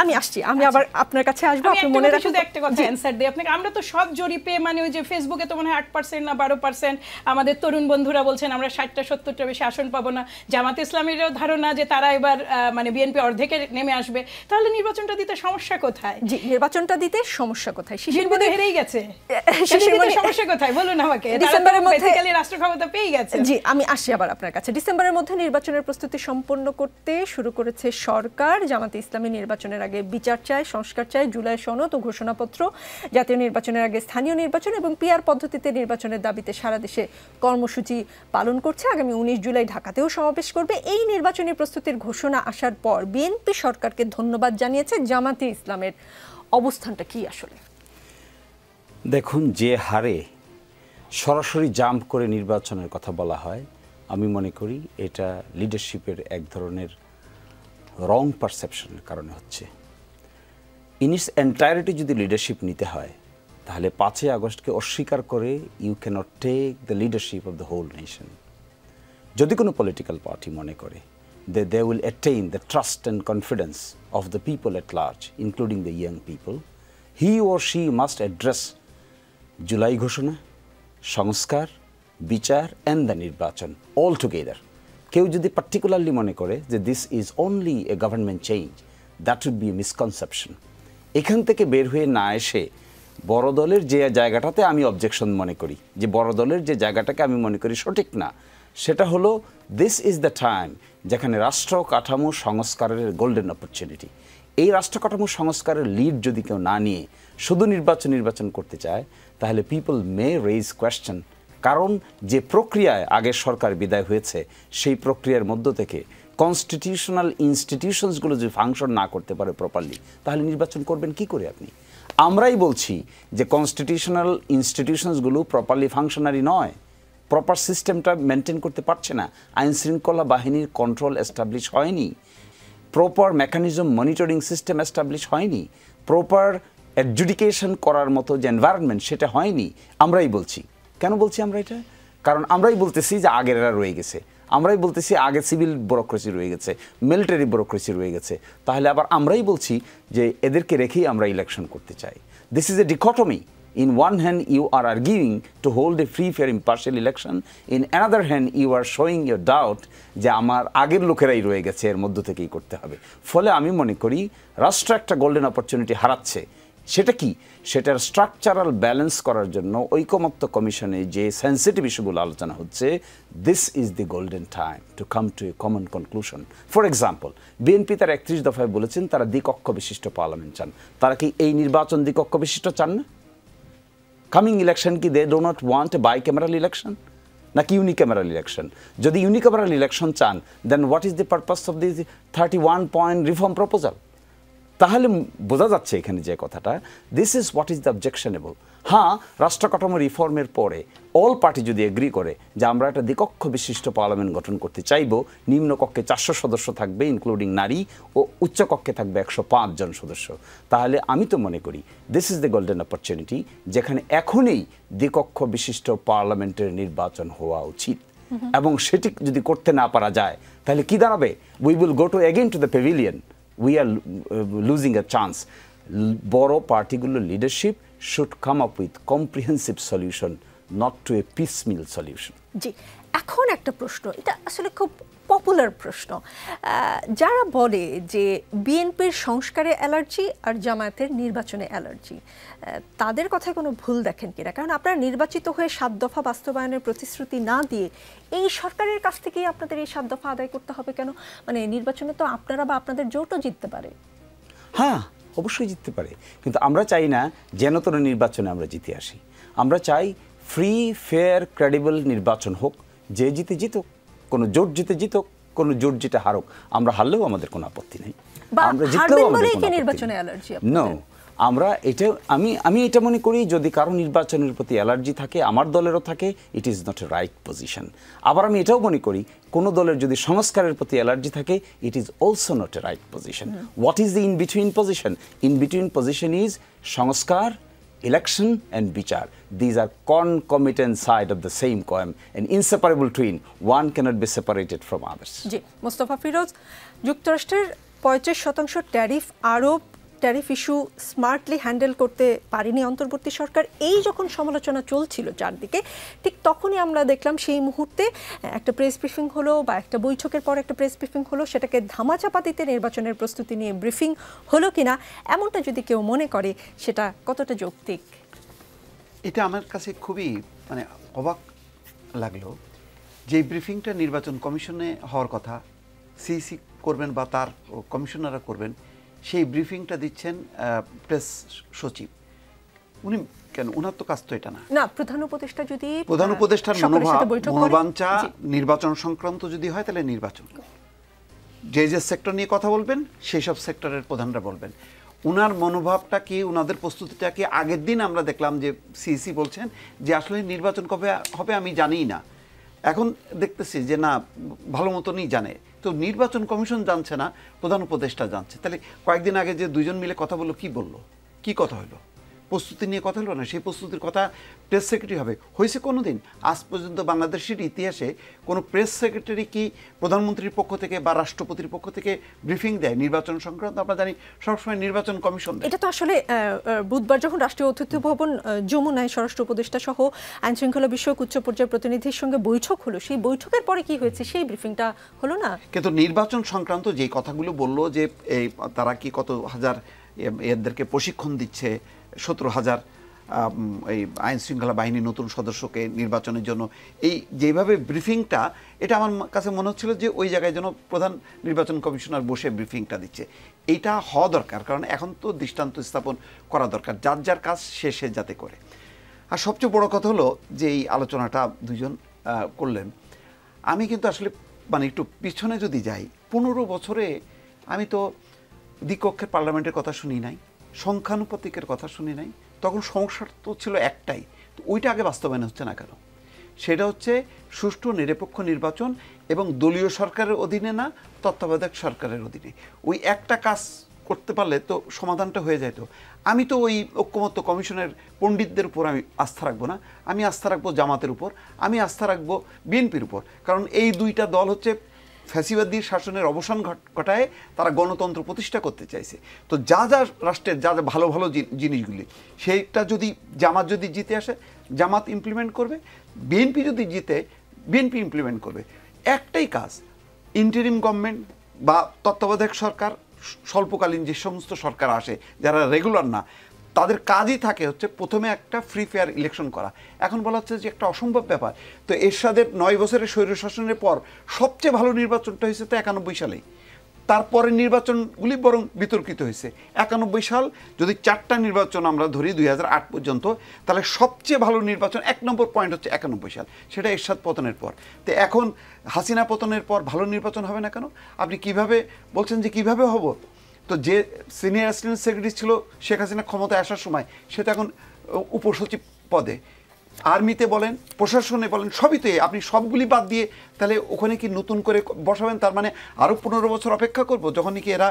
আমি আসছি, আমি আবার আপনার কাছে আসবো, আপনি মনে রাখুন। শুধু একটা কথা অ্যানসার দিই আপনাকে, আমরা তো সব জরিপে মানে ওই যে ফেসবুকে তো মনে হয় 8% না 12% আমাদের তরুণ বন্ধুরা বলছেন আমরা 60-70টা বেশি আসন পাবো না। জামাত ইসলামীরও ধারণা যে তারা এবার মানে বিএনপি অর্ধেকে নেমে আসবে, তাহলে নির্বাচনটা দিতে সমস্যা কোথায়? জি, নির্বাচনটা দিতে সমস্যা কোথায়? শিশির মধ্যে হেরেই গেছে, সমস্যা কোথায় বলুন আমাকে। ডিসেম্বরের মধ্যে বেসিক্যালি রাষ্ট্র ক্ষমতা পেয়ে গেছে। জি, আমি আসি আবার আপনার কাছে। ডিসেম্বরের মধ্যে নির্বাচনের প্রস্তুতি সম্পন্ন করতে শুরু করেছে সরকার। জামাতে ইসলামী নির্বাচনের আগে বিচার চায়, সংস্কার চায়, জুলাই সনদ ও ঘোষণাপত্র, জাতীয় নির্বাচনের আগে স্থানীয় নির্বাচন এবং পিআর পদ্ধতিতে নির্বাচনের দাবিতে সারা দেশে কর্মসূচি পালন করছে। আগামী 19 জুলাই ঢাকাতেও সমাবেশ করবে। এই নির্বাচনী প্রস্তুতির ঘোষণা আসার পর বিএনপি সরকারকে ধন্যবাদ জানিয়েছে। জামাতে ইসলামের অবস্থানটা কি আসলে? দেখুন, যে হারে সরাসরি জাম্প করে নির্বাচনের কথা বলা হয়, আমি মনে করি এটা লিডারশিপের এক ধরনের রং পারসেপশনের কারণে হচ্ছে। ইন ইটস এন্টায়ারিটি যদি লিডারশিপ নিতে হয় তাহলে 5ই আগস্টকে অস্বীকার করে you cannot take the leadership of the whole nation. যদি কোনো পলিটিক্যাল পার্টি মনে করে that they will attain the trust and confidence of the people at large, including the young people, he or she must address July ঘোষণা, সংস্কার, বিচার and the নির্বাচন all together. কেউ যদি particularly মনে করে যে this is only a government change, that would be a misconception. এখান থেকে বের হয়ে না এসে বড় দলের যে জায়গাটাতে আমি অবজেকশন মনে করি, যে বড় দলের যে জায়গাটাকে আমি মনে করি সঠিক না, সেটা হলো দিস ইজ দ্য টাইম যেখানে রাষ্ট্র কাঠামো সংস্কারের গোল্ডেন অপরচুনিটি। এই রাষ্ট্র কাঠামো সংস্কারের লিড যদি কেউ না নিয়ে শুধু নির্বাচন করতে চায় তাহলে পিপল মে রেইজ কোয়েশ্চেন। কারণ যে প্রক্রিয়ায় আগের সরকার বিদায় হয়েছে সেই প্রক্রিয়ার মধ্য থেকে কনস্টিটিউশনাল ইনস্টিটিউশনসগুলো যদি ফাংশন না করতে পারে প্রপারলি, তাহলে নির্বাচন করবেন কি করে আপনি? আমরাই বলছি যে কনস্টিটিউশনাল ইনস্টিটিউশনসগুলো প্রপারলি ফাংশনারি নয়, প্রপার সিস্টেমটা মেনটেন করতে পারছে না, আইন শৃঙ্খলা বাহিনীর কন্ট্রোল এস্টাবলিশ হয়নি, proper mechanism monitoring system establish হয়নি, প্রপার অ্যাডজুডিকেশন করার মতো যে এনভায়রনমেন্ট সেটা হয়নি। আমরাই বলছি। কেন বলছি আমরা এটা? কারণ আমরাই বলতেছি যে আগের এরা রয়ে গেছে, আমরাই বলতেছি আগে সিভিল ব্যুরোক্রেসি রয়ে গেছে, মিলিটারি ব্যুরোক্রেসি রয়ে গেছে, তাহলে আবার আমরাই বলছি যে এদেরকে রেখেই আমরা ইলেকশন করতে চাই। This is a dichotomy. In one hand, you are arguing to hold a free, fair, impartial election. In another hand, you are showing your doubt যে আমার আগের লোকেরাই রয়ে গেছে, এর মধ্য থেকেই করতে হবে। ফলে আমি মনে করি রাষ্ট্র একটা গোল্ডেন অপরচুনিটি হারাচ্ছে। সেটা কি? সেটার স্ট্রাকচারাল ব্যালেন্স করার জন্য ঐকমত্য কমিশনে যে সেন্সিটিভ ইস্যুগুলো আলোচনা হচ্ছে, this is the golden time to come to a common conclusion. For example, BNP তার 31 দফায় বলেছেন তারা দ্বিকক্ষ বিশিষ্ট পার্লামেন্ট চান। তারা কি এই নির্বাচন দ্বিকক্ষ বিশিষ্ট চান না? কামিং ইলেকশন কি they do not want a bicameral election নাকি ইউনিক্যামেরাল ইলেকশন? যদি ইউনিক্যামেরাল ইলেকশন চান, then what is the purpose of this 31 point reform proposal? তাহলে বোঝা যাচ্ছে এখানে যে কথাটা, this is what is the objectionable. হ্যাঁ, রাষ্ট্র কাঠামো রিফর্মের পরে অল পার্টি যদি এগ্রি করে যে আমরা একটা দ্বিকক্ষ বিশিষ্ট পার্লামেন্ট গঠন করতে চাইব, নিম্নকক্ষে 400 সদস্য থাকবে ইনক্লুডিং নারী, ও উচ্চকক্ষে থাকবে 105 জন সদস্য, তাহলে আমি তো মনে করি this is the golden opportunity, যেখানে এখনই দ্বিকক্ষ বিশিষ্ট পার্লামেন্টের নির্বাচন হওয়া উচিত। এবং সেটি যদি করতে না পারা যায়, তাহলে কি দাঁড়াবে? We will go to again to the pavilion. We are losing a chance. বড় পার্টিগুলোর leadership should come up with comprehensive solution, not to a piecemeal solution. জি, এখন একটা প্রশ্ন, এটা আসলে খুব পপুলার প্রশ্ন। যারা বলে যে বিএনপির সংস্কারে অ্যালার্জি আর জামায়াতের নির্বাচনে অ্যালার্জি, তাদের কথায় কোনো ভুল দেখেন কিনা? কারণ আপনারা নির্বাচিত হয়ে 7 দফা বাস্তবায়নের প্রতিশ্রুতি না দিয়ে এই সরকারের কাছ থেকেই আপনাদের এই 7 দফা আদায় করতে হবে কেন? মানে নির্বাচনে তো আপনারা বা আপনাদের জোটও জিততে পারে। হ্যাঁ, অবশ্যই জিততে পারে, কিন্তু আমরা চাই না যেন তেন নির্বাচনে আমরা জিতে আসি। আমরা চাই ফ্রি, ফেয়ার, ক্রেডিবল নির্বাচন হোক। যে জিতে জিতুক, কোনো জোট জিতে জিতুক, কোনো জোট জিতে হারুক, আমরা হারলেও আমাদের কোনো আপত্তি নেই, আমরা জিতলেও আমাদের কোনো নির্বাচনে অ্যালার্জি নো। আমরা এটা আমি এটা মনে করি, যদি কারো নির্বাচনের প্রতি অ্যালার্জি থাকে, আমার দলেরও থাকে, it is not A right position. আবার আমি এটাও মনে করি, কোনো দলের যদি সংস্কারের প্রতি অ্যালার্জি থাকে, it is also not a right position. What is the in between position? In between position is সংস্কার, election and বিচার. These are concomitant side of the same coin, an inseparable twin. One cannot be separated from others. জি, মোস্তফা ফিরোজ, যুক্তরাষ্ট্রের 35% ট্যারিফ ইস্যু স্মার্টলি হ্যান্ডেল করতে পারেনি অন্তর্বর্তী সরকার। এই যখন সমালোচনা চলছিল চারদিকে, ঠিক তখনই আমরা দেখলাম সেই মুহূর্তে একটা প্রেস ব্রিফিং হলো, বা একটা বৈঠকের পর একটা প্রেস ব্রিফিং হলো, সেটাকে ধামাচাপা দিতে নির্বাচনের প্রস্তুতি নিয়ে ব্রিফিং হলো কিনা, এমনটা যদি কেউ মনে করে, সেটা কতটা যৌক্তিক? এটা আমার কাছে খুবই মানে অবাক লাগলো। যে ব্রিফিংটা নির্বাচন কমিশনে হওয়ার কথা, সিইসি করবেন বা তার কমিশনাররা করবেন, সেই ব্রিফিংটা দিচ্ছেন প্রেস সচিব। উনি কেন? ওনার তো কাজ তো এটা না। না, প্রধান উপদেষ্টা যদি প্রধান উপদেষ্টার মনোবাঞ্ছা নির্বাচন সংক্রান্ত যদি হয়, তাহলে নির্বাচন, যে যে সেক্টর নিয়ে কথা বলবেন সেই সব সেক্টরের প্রধানরা বলবেন। উনার মনোভাবটা কি, উনাদের প্রস্তুতিটা কি? আগের দিন আমরা দেখলাম যে সিইসি বলছেন যে আসলে নির্বাচন কবে হবে আমি জানিই না। এখন দেখতেছি যে না, ভালো মতনই জানে। তো নির্বাচন কমিশন জানছে না, প্রধান উপদেষ্টা জানছে। তাহলে কয়েকদিন আগে যে দুইজন মিলে কথা বললো, কি বললো, কি কথা হলো? প্রস্তুতি নিয়ে কথা হলো না। সেই প্রস্তুতির কথা প্রেস সেক্রেটারি হবে হয়েছে কোনো দিন? আজ পর্যন্ত বাংলাদেশের ইতিহাসে কোনো প্রেস সেক্রেটারি কি প্রধানমন্ত্রীর পক্ষ থেকে বা রাষ্ট্রপতির পক্ষ থেকে ব্রিফিং দেয় নির্বাচন সংক্রান্ত? আমরা জানি সবসময় নির্বাচন কমিশন দেয়। এটা তো আসলে বুধবার যখন রাষ্ট্রীয় অতিথি ভবন যমুনায় স্বরাষ্ট্র উপদেষ্টা সহ আইন শৃঙ্খলা বিষয়ক উচ্চ পর্যায়ের প্রতিনিধির সঙ্গে বৈঠক হলো, সেই বৈঠকের পরে কি হয়েছে সেই ব্রিফিংটা হলো না। কিন্তু নির্বাচন সংক্রান্ত যে কথাগুলো বললো, যে এই তারা কি কত হাজার এদেরকে প্রশিক্ষণ দিচ্ছে, 17,000 এই আইন শৃঙ্খলা বাহিনী নতুন সদস্যকে নির্বাচনের জন্য, এই যেভাবে ব্রিফিংটা, এটা আমার কাছে মনে হচ্ছিল যে ওই জায়গায় যেন প্রধান নির্বাচন কমিশনার বসে ব্রিফিংটা দিচ্ছে। এইটা হওয়া দরকার, কারণ এখন তো দৃষ্টান্ত স্থাপন করা দরকার, যার যার কাজ শেষে যাতে করে। আর সবচেয়ে বড় কথা হলো যে এই আলোচনাটা দুজন করলেন, আমি কিন্তু আসলে মানে একটু পিছনে যদি যাই, 15 বছরে আমি তো দ্বিকক্ষের পার্লামেন্টের কথা শুনি নাই। সংখ্যানুপাতিকের কথা শুনি নাই, তখন সমস্যা তো ছিল একটাই, তো ওইটা আগে বাস্তবায়ন হচ্ছে না কেন? সেটা হচ্ছে সুষ্ঠু নিরপেক্ষ নির্বাচন এবং দলীয় সরকারের অধীনে না, তত্ত্বাবধায়ক সরকারের অধীনে। ওই একটা কাজ করতে পারলে তো সমাধানটা হয়ে যেত। আমি তো ওই ঐক্যমত্য কমিশনের পণ্ডিতদের উপর আমি আস্থা রাখবো না, আমি আস্থা রাখবো জামাতের উপর, আমি আস্থা রাখবো বিএনপির উপর। কারণ এই দুইটা দল হচ্ছে ফ্যাসিবাদী শাসনের অবসান ঘটায় তারা গণতন্ত্র প্রতিষ্ঠা করতে চাইছে। তো যা যা রাষ্ট্রের যা যা ভালো ভালো জিনিসগুলি, সেইটা যদি জামাত যদি জিতে আসে, জামাত ইমপ্লিমেন্ট করবে, বিএনপি যদি জিতে বিএনপি ইমপ্লিমেন্ট করবে। একটাই কাজ, ইন্টারিম গভর্নমেন্ট বা তত্ত্বাবধায়ক সরকার, স্বল্পকালীন যে সমস্ত সরকার আসে যারা রেগুলার না, তাদের কাজই থাকে হচ্ছে প্রথমে একটা ফ্রি ফেয়ার ইলেকশন করা। এখন বলা হচ্ছে যে একটা অসম্ভব ব্যাপার। তো এরশাদের 9 বছরের স্বৈরশাসনের পর সবচেয়ে ভালো নির্বাচনটা হয়েছে তো 91 সালেই। তারপরে নির্বাচনগুলি বরং বিতর্কিত হয়েছে। 91 সাল যদি 4টা নির্বাচন আমরা ধরি 2008 পর্যন্ত, তাহলে সবচেয়ে ভালো নির্বাচন 1 নম্বর পয়েন্ট হচ্ছে 91 সাল, সেটা এরশাদ পতনের পর। তো এখন হাসিনা পতনের পর ভালো নির্বাচন হবে না কেন? আপনি কিভাবে বলছেন যে কিভাবে হব? তো যে সিনিয়র অ্যাসিস্ট্যান্ট সেক্রেটারি ছিল শেখ হাসিনা ক্ষমতায় আসার সময়, সেটা এখন উপসচিব পদে। আর্মিতে বলেন, প্রশাসনে বলেন, সবই তো আপনি সবগুলি বাদ দিয়ে তাহলে ওখানে কি নতুন করে বসাবেন? তার মানে আরও 15 বছর অপেক্ষা করব, যখন কি এরা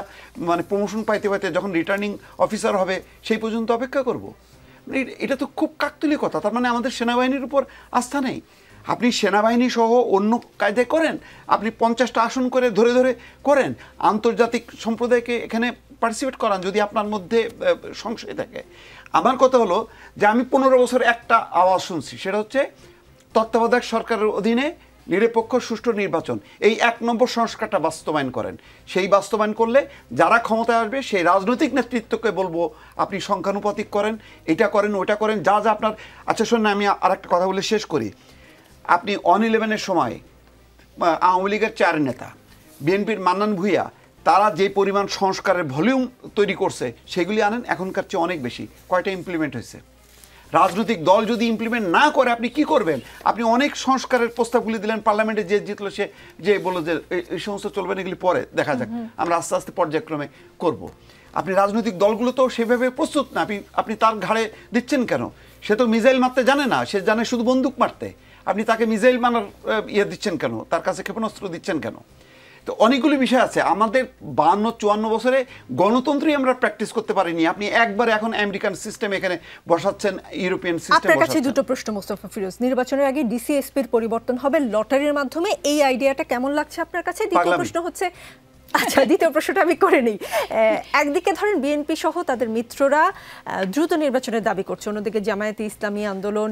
মানে প্রমোশন পাইতে পাইতে যখন রিটার্নিং অফিসার হবে সেই পর্যন্ত অপেক্ষা করব? এটা তো খুব কাকতুলি কথা। তার মানে আমাদের সেনাবাহিনীর উপর আস্থা নেই। আপনি সেনাবাহিনী সহ অন্য কায়দায় করেন, আপনি 50টা আসন করে ধরে ধরে করেন, আন্তর্জাতিক সম্প্রদায়কে এখানে পার্টিসিপেট করান যদি আপনার মধ্যে সংশয় থাকে। আমার কথা হলো যে আমি 15 বছর একটা আওয়াজ শুনছি, সেটা হচ্ছে তত্ত্বাবধায়ক সরকারের অধীনে নিরপেক্ষ সুষ্ঠু নির্বাচন, এই 1 নম্বর সংস্কারটা বাস্তবায়ন করেন। সেই বাস্তবায়ন করলে যারা ক্ষমতায় আসবে সেই রাজনৈতিক নেতৃত্বকে বলবো আপনি সংখ্যানুপাতিক করেন, এটা করেন, ওটা করেন, যা যা আপনার। আচ্ছা শোনেন, আমি আর একটা কথা বলে শেষ করি। আপনি 1-11-এর সময় আওয়ামী লীগের 4 নেতা, বিএনপির মান্নান ভূঁইয়া, তারা যে পরিমাণ সংস্কারের ভলিউম তৈরি করছে সেগুলি আনেন, এখনকার চেয়ে অনেক বেশি। কয়টা ইমপ্লিমেন্ট হয়েছে? রাজনৈতিক দল যদি ইমপ্লিমেন্ট না করে আপনি কি করবেন? আপনি অনেক সংস্কারের প্রস্তাবগুলি দিলেন, পার্লামেন্টে যে জিতলো সে যে বললো যে এই সমস্ত চলবে না, এগুলি পরে দেখা যাক, আমরা আস্তে আস্তে পর্যায়ক্রমে করব। আপনি রাজনৈতিক দলগুলো তো সেভাবে প্রস্তুত না, আপনি তার ঘাড়ে দিচ্ছেন কেন? সে তো মিসাইল মারতে জানে না, সে জানে শুধু বন্দুক মারতে। আপনি তাকে মিসাইল মারার দিচ্ছেন কেন? তার কাছে ক্ষেপণাস্ত্র দিচ্ছেন কেন? তো অনেকগুলি বিষয় আছে। আমাদের 52-54 বছরে গণতন্ত্রই আমরা প্র্যাকটিস করতে পারিনি। আপনি একবার এখন আমেরিকান সিস্টেম এখানে বসাচ্ছেন, ইউরোপিয়ান সিস্টেম। আপনার কাছে দুটো প্রশ্ন মোস্তফা ফিরোজ, নির্বাচনের আগে ডিসিএসপির পরিবর্তন হবে লটারির মাধ্যমে, এই আইডিয়াটা কেমন লাগছে আপনার কাছে? দ্বিতীয় প্রশ্ন হচ্ছে, আচ্ছা দ্বিতীয় প্রশ্নটা আমি করে নিই। একদিকে ধরেন বিএনপি সহ তাদের মিত্ররা দ্রুত নির্বাচনের দাবি করছে, অন্যদিকে জামায়াতে ইসলামী আন্দোলন,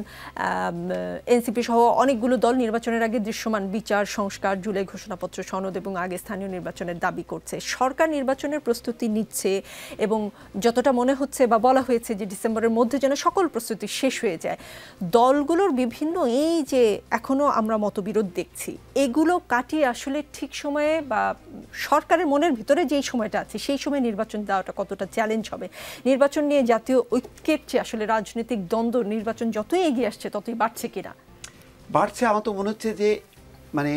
এনসিপি সহ অনেকগুলো দল নির্বাচনের আগে দৃশ্যমান বিচার সংস্কার, জুলাই ঘোষণাপত্র সনদ এবং আগে স্থানীয় নির্বাচনের দাবি করছে। সরকার নির্বাচনের প্রস্তুতি নিচ্ছে এবং যতটা মনে হচ্ছে বা বলা হয়েছে যে ডিসেম্বরের মধ্যে যেন সকল প্রস্তুতি শেষ হয়ে যায়। দলগুলোর বিভিন্ন এই যে এখনো আমরা মতবিরোধ দেখছি, এগুলো কাটিয়ে আসলে ঠিক সময়ে বা সরকারের মনের ভিতরে যেই সময়টা আছে সেই সময় নির্বাচন দেওয়াটা কতটা চ্যালেঞ্জ হবে? নির্বাচন নিয়ে জাতীয় ঐক্যের চেয়ে আসলে রাজনৈতিক দ্বন্দ্ব নির্বাচন যতই এগিয়ে আসছে ততই বাড়ছে কিনা? বাড়ছে। আমার তো মনে হচ্ছে যে মানে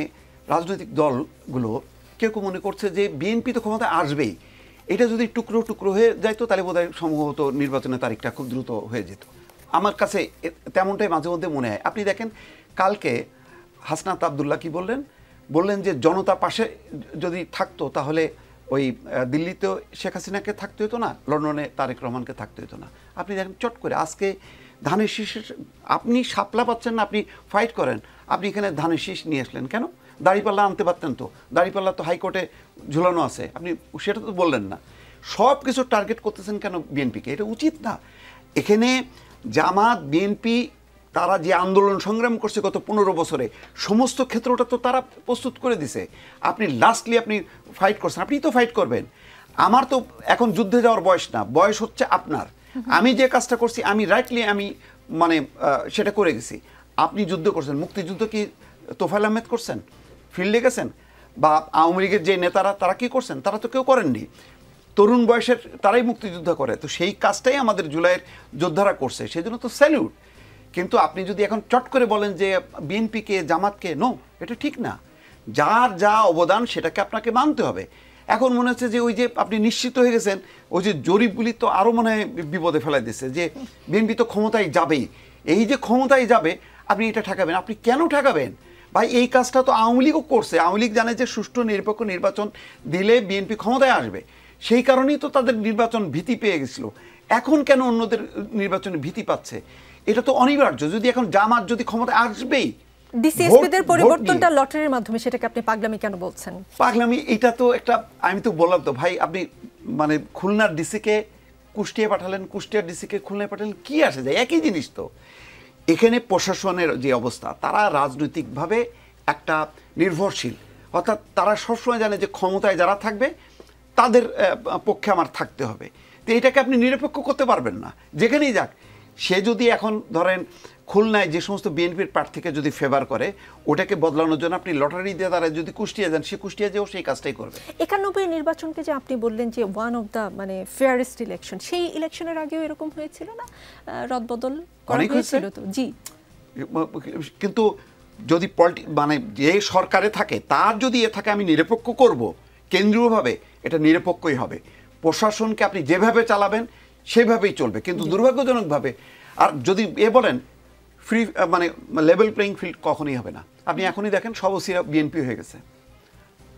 রাজনৈতিক দলগুলো কেউ কেউ মনে করছে যে বিএনপি তো ক্ষমতায় আসবেই, এটা যদি টুকরো টুকরো হয়ে যাইতো তাহলে বোধহয় সম্ভবত নির্বাচনের তারিখটা খুব দ্রুত হয়ে যেত। আমার কাছে তেমনটাই মাঝে মধ্যে মনে হয়। আপনি দেখেন কালকে হাসনাত আবদুল্লাহ কি বললেন যে জনতা পাশে যদি থাকতো তাহলে ওই দিল্লিতেও শেখ হাসিনাকে থাকতে হতো না, লন্ডনে তারেক রহমানকে থাকতে হতো না। আপনি দেখেন চট করে আজকে ধানের শীষের, আপনি শাপলা পাচ্ছেন না, আপনি ফাইট করেন, আপনি এখানে ধানের শীষ নিয়ে আসলেন কেন? দাঁড়িপাল্লা আনতে পারতেন তো, দাঁড়িপাল্লা তো হাইকোর্টে ঝুলানো আছে, আপনি সেটা তো বললেন না। সব কিছু টার্গেট করতেছেন কেন বিএনপিকে? এটা উচিত না। এখানে জামাত বিএনপি তারা যে আন্দোলন সংগ্রাম করছে গত 15 বছরে, সমস্ত ক্ষেত্রটা তো তারা প্রস্তুত করে দিছে। আপনি লাস্টলি আপনি ফাইট করছেন, আপনি তো ফাইট করবেন। আমার তো এখন যুদ্ধে যাওয়ার বয়স না, বয়স হচ্ছে আপনার। আমি যে কাজটা করছি আমি রাইটলি আমি মানে সেটা করে গেছি। আপনি যুদ্ধ করছেন, মুক্তিযুদ্ধ কি তোফায়েল আহমেদ করছেন? ফিল্ডে গেছেন? বা আওয়ামী লীগের যে নেতারা তারা কি করছেন? তারা তো কেউ করেননি। তরুণ বয়সের তারাই মুক্তিযুদ্ধ করে। তো সেই কাজটাই আমাদের জুলাইয়ের যোদ্ধারা করছে, সেই জন্য তো স্যালিউট। কিন্তু আপনি যদি এখন চট করে বলেন যে বিএনপিকে জামাতকে, নো, এটা ঠিক না। যার যা অবদান সেটাকে আপনাকে মানতে হবে। এখন মনে হচ্ছে যে ওই যে আপনি নিশ্চিত হয়ে গেছেন, ওই যে জরিপগুলি তো আরও মনে হয় বিপদে ফেলাই দিচ্ছে যে বিএনপি তো ক্ষমতায় যাবেই। এই যে ক্ষমতায় যাবে আপনি এটা ঠেকাবেন, আপনি কেন ঠেকাবেন ভাই? এই কাজটা তো আওয়ামী লীগও করছে। আওয়ামী লীগ জানে যে সুষ্ঠু নিরপেক্ষ নির্বাচন দিলে বিএনপি ক্ষমতায় আসবে, সেই কারণেই তো তাদের নির্বাচন ভীতি পেয়ে গেছিল। এখন কেন অন্যদের নির্বাচনে ভীতি পাচ্ছে? এটা তো অনিবার্য। যদি এখন জামাত যদি ক্ষমতায় আসবেই, ডিসিএসপিদের পরিবর্তনটা লটারির মাধ্যমে, সেটাকে আপনি পাগলামি কেন বলছেন? পাগলামি এটা তো একটা, আমি তো বললাম তো ভাই, আপনি মানে খুলনার ডিসিকে কুষ্টিয়া পাঠালেন, কুষ্টিয়ার ডিসিকে খুলনায় পাঠালেন, কি আসে যায়? একই জিনিস তো। এখানে প্রশাসনের যে অবস্থা, তারা রাজনৈতিকভাবে একটা নির্ভরশীল, অর্থাৎ তারা সবসময় জানে যে ক্ষমতায় যারা থাকবে তাদের পক্ষে আমার থাকতে হবে। তো এটাকে আপনি নিরপেক্ষ করতে পারবেন না যেখানেই যাক। সে যদি এখন ধরেন খুলনায় যে সমস্ত বিএনপির প্রার্থীকে যদি ফেভার করে, ওটাকে বদলানোর জন্য আপনি লটারি দিয়ে তারা যদি কুষ্টিয়া যান, সে কুষ্টিয়া যেও সেই কাজটাই করবে। 91 নির্বাচনকে যে আপনি বললেন যে ওয়ান অফ দ্য মানে ফেয়ারেস্ট ইলেকশন, সেই ইলেকশনের আগেও এরকম হয়েছিল না? রদবদল করা হয়েছিল তো। জি, কিন্তু যদি মানে যে সরকারে থাকে তার যদি থাকে আমি নিরপেক্ষ করব কেন্দ্রীয়ভাবে, এটা নিরপেক্ষই হবে। প্রশাসনকে আপনি যেভাবে চালাবেন সেভাবেই চলবে, কিন্তু দুর্ভাগ্যজনকভাবে। আর যদি বলেন ফ্রি মানে লেভেল প্লেইং ফিল্ড, কখনোই হবে না। আপনি এখনই দেখেন সব ওসিরা বিএনপি হয়ে গেছে,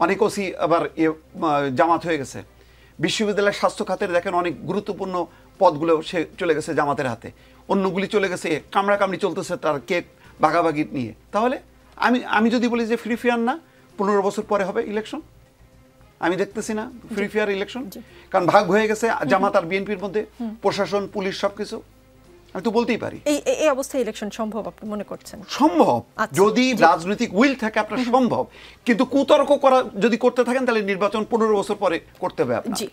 অনেক ওসি আবার জামাত হয়ে গেছে। বিশ্ববিদ্যালয়ের স্বাস্থ্য খাতের দেখেন অনেক গুরুত্বপূর্ণ পদগুলো সে চলে গেছে জামাতের হাতে, অন্যগুলি চলে গেছে কামড়াকামড়ি চলতেছে তার কেক ভাগাভাগি নিয়ে। তাহলে আমি যদি বলি যে ফ্রি ফেয়ার না, 15 বছর পরে হবে ইলেকশন, আমি দেখতেছি না ফ্রি ফেয়ার ইলেকশন, কারণ ভাগ হয়ে গেছে জামাত আর বিএনপির মধ্যে, প্রশাসন, পুলিশ, সবকিছু। আমি তো বলতেই পারি এই অবস্থায় ইলেকশন সম্ভব আপনি মনে করছেন? সম্ভব, যদি রাজনৈতিক উইল থাকে আপনার সম্ভব। কিন্তু কুতর্ক করা যদি করতে থাকেন তাহলে নির্বাচন 15 বছর পরে করতে হবে আপনার। জি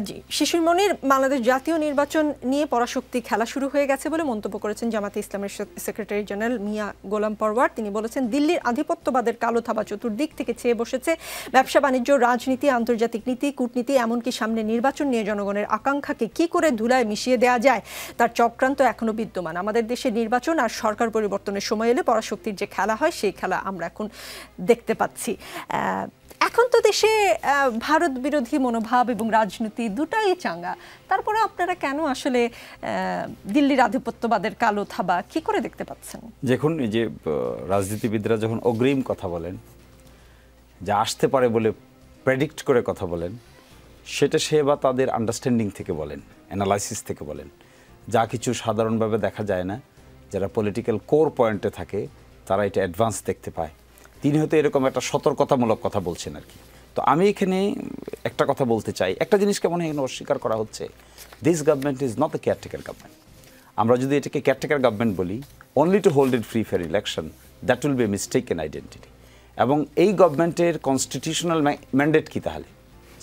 জি, শিশির মনির, বাংলাদেশ জাতীয় নির্বাচন নিয়ে পরাশক্তি খেলা শুরু হয়ে গেছে বলে মন্তব্য করেছেন জামাতে ইসলামের সেক্রেটারি জেনারেল মিয়া গোলাম পরওয়ার। তিনি বলেছেন, দিল্লির আধিপত্যবাদের কালো থাবা চতুর্দিক থেকে চেয়ে বসেছে। ব্যবসা বাণিজ্য, রাজনীতি, আন্তর্জাতিক নীতি, কূটনীতি, এমনকি সামনে নির্বাচন নিয়ে জনগণের আকাঙ্ক্ষাকে কি করে ধুলায় মিশিয়ে দেওয়া যায় তার চক্রান্ত এখনো বিদ্যমান। আমাদের দেশে নির্বাচন আর সরকার পরিবর্তনের সময় এলে পরাশক্তির যে খেলা হয়, সেই খেলা আমরা এখন দেখতে পাচ্ছি। এখন তো দেশে ভারত বিরোধী মনোভাব এবং রাজনীতি দুটাই চাঙ্গা, তারপরে আপনারা কেন আসলে দিল্লির আধিপত্যবাদের কালো থাবা কি করে দেখতে পাচ্ছেন? দেখুন, এই যে রাজনীতিবিদরা যখন অগ্রিম কথা বলেন, যা আসতে পারে বলে প্রেডিক্ট করে কথা বলেন, সেটা সে বা তাদের আন্ডারস্ট্যান্ডিং থেকে বলেন, অ্যানালাইসিস থেকে বলেন। যা কিছু সাধারণভাবে দেখা যায় না, যারা পলিটিক্যাল কোর পয়েন্টে থাকে তারা এটা অ্যাডভান্স দেখতে পায়। তিনি হয়তো এরকম একটা সতর্কতামূলক কথা বলছেন আর কি। তো আমি এখানে একটা কথা বলতে চাই, একটা জিনিসকে মনে হয় অস্বীকার করা হচ্ছে, this government is not the caretaker government. আমরা যদি এটাকে কেয়ারটেকার গভর্নমেন্ট বলি, only to hold it free fair election, that will B A mistaken identity. এবং এই গভর্নমেন্টের কনস্টিটিউশনাল ম্যান্ডেট কি তাহলে?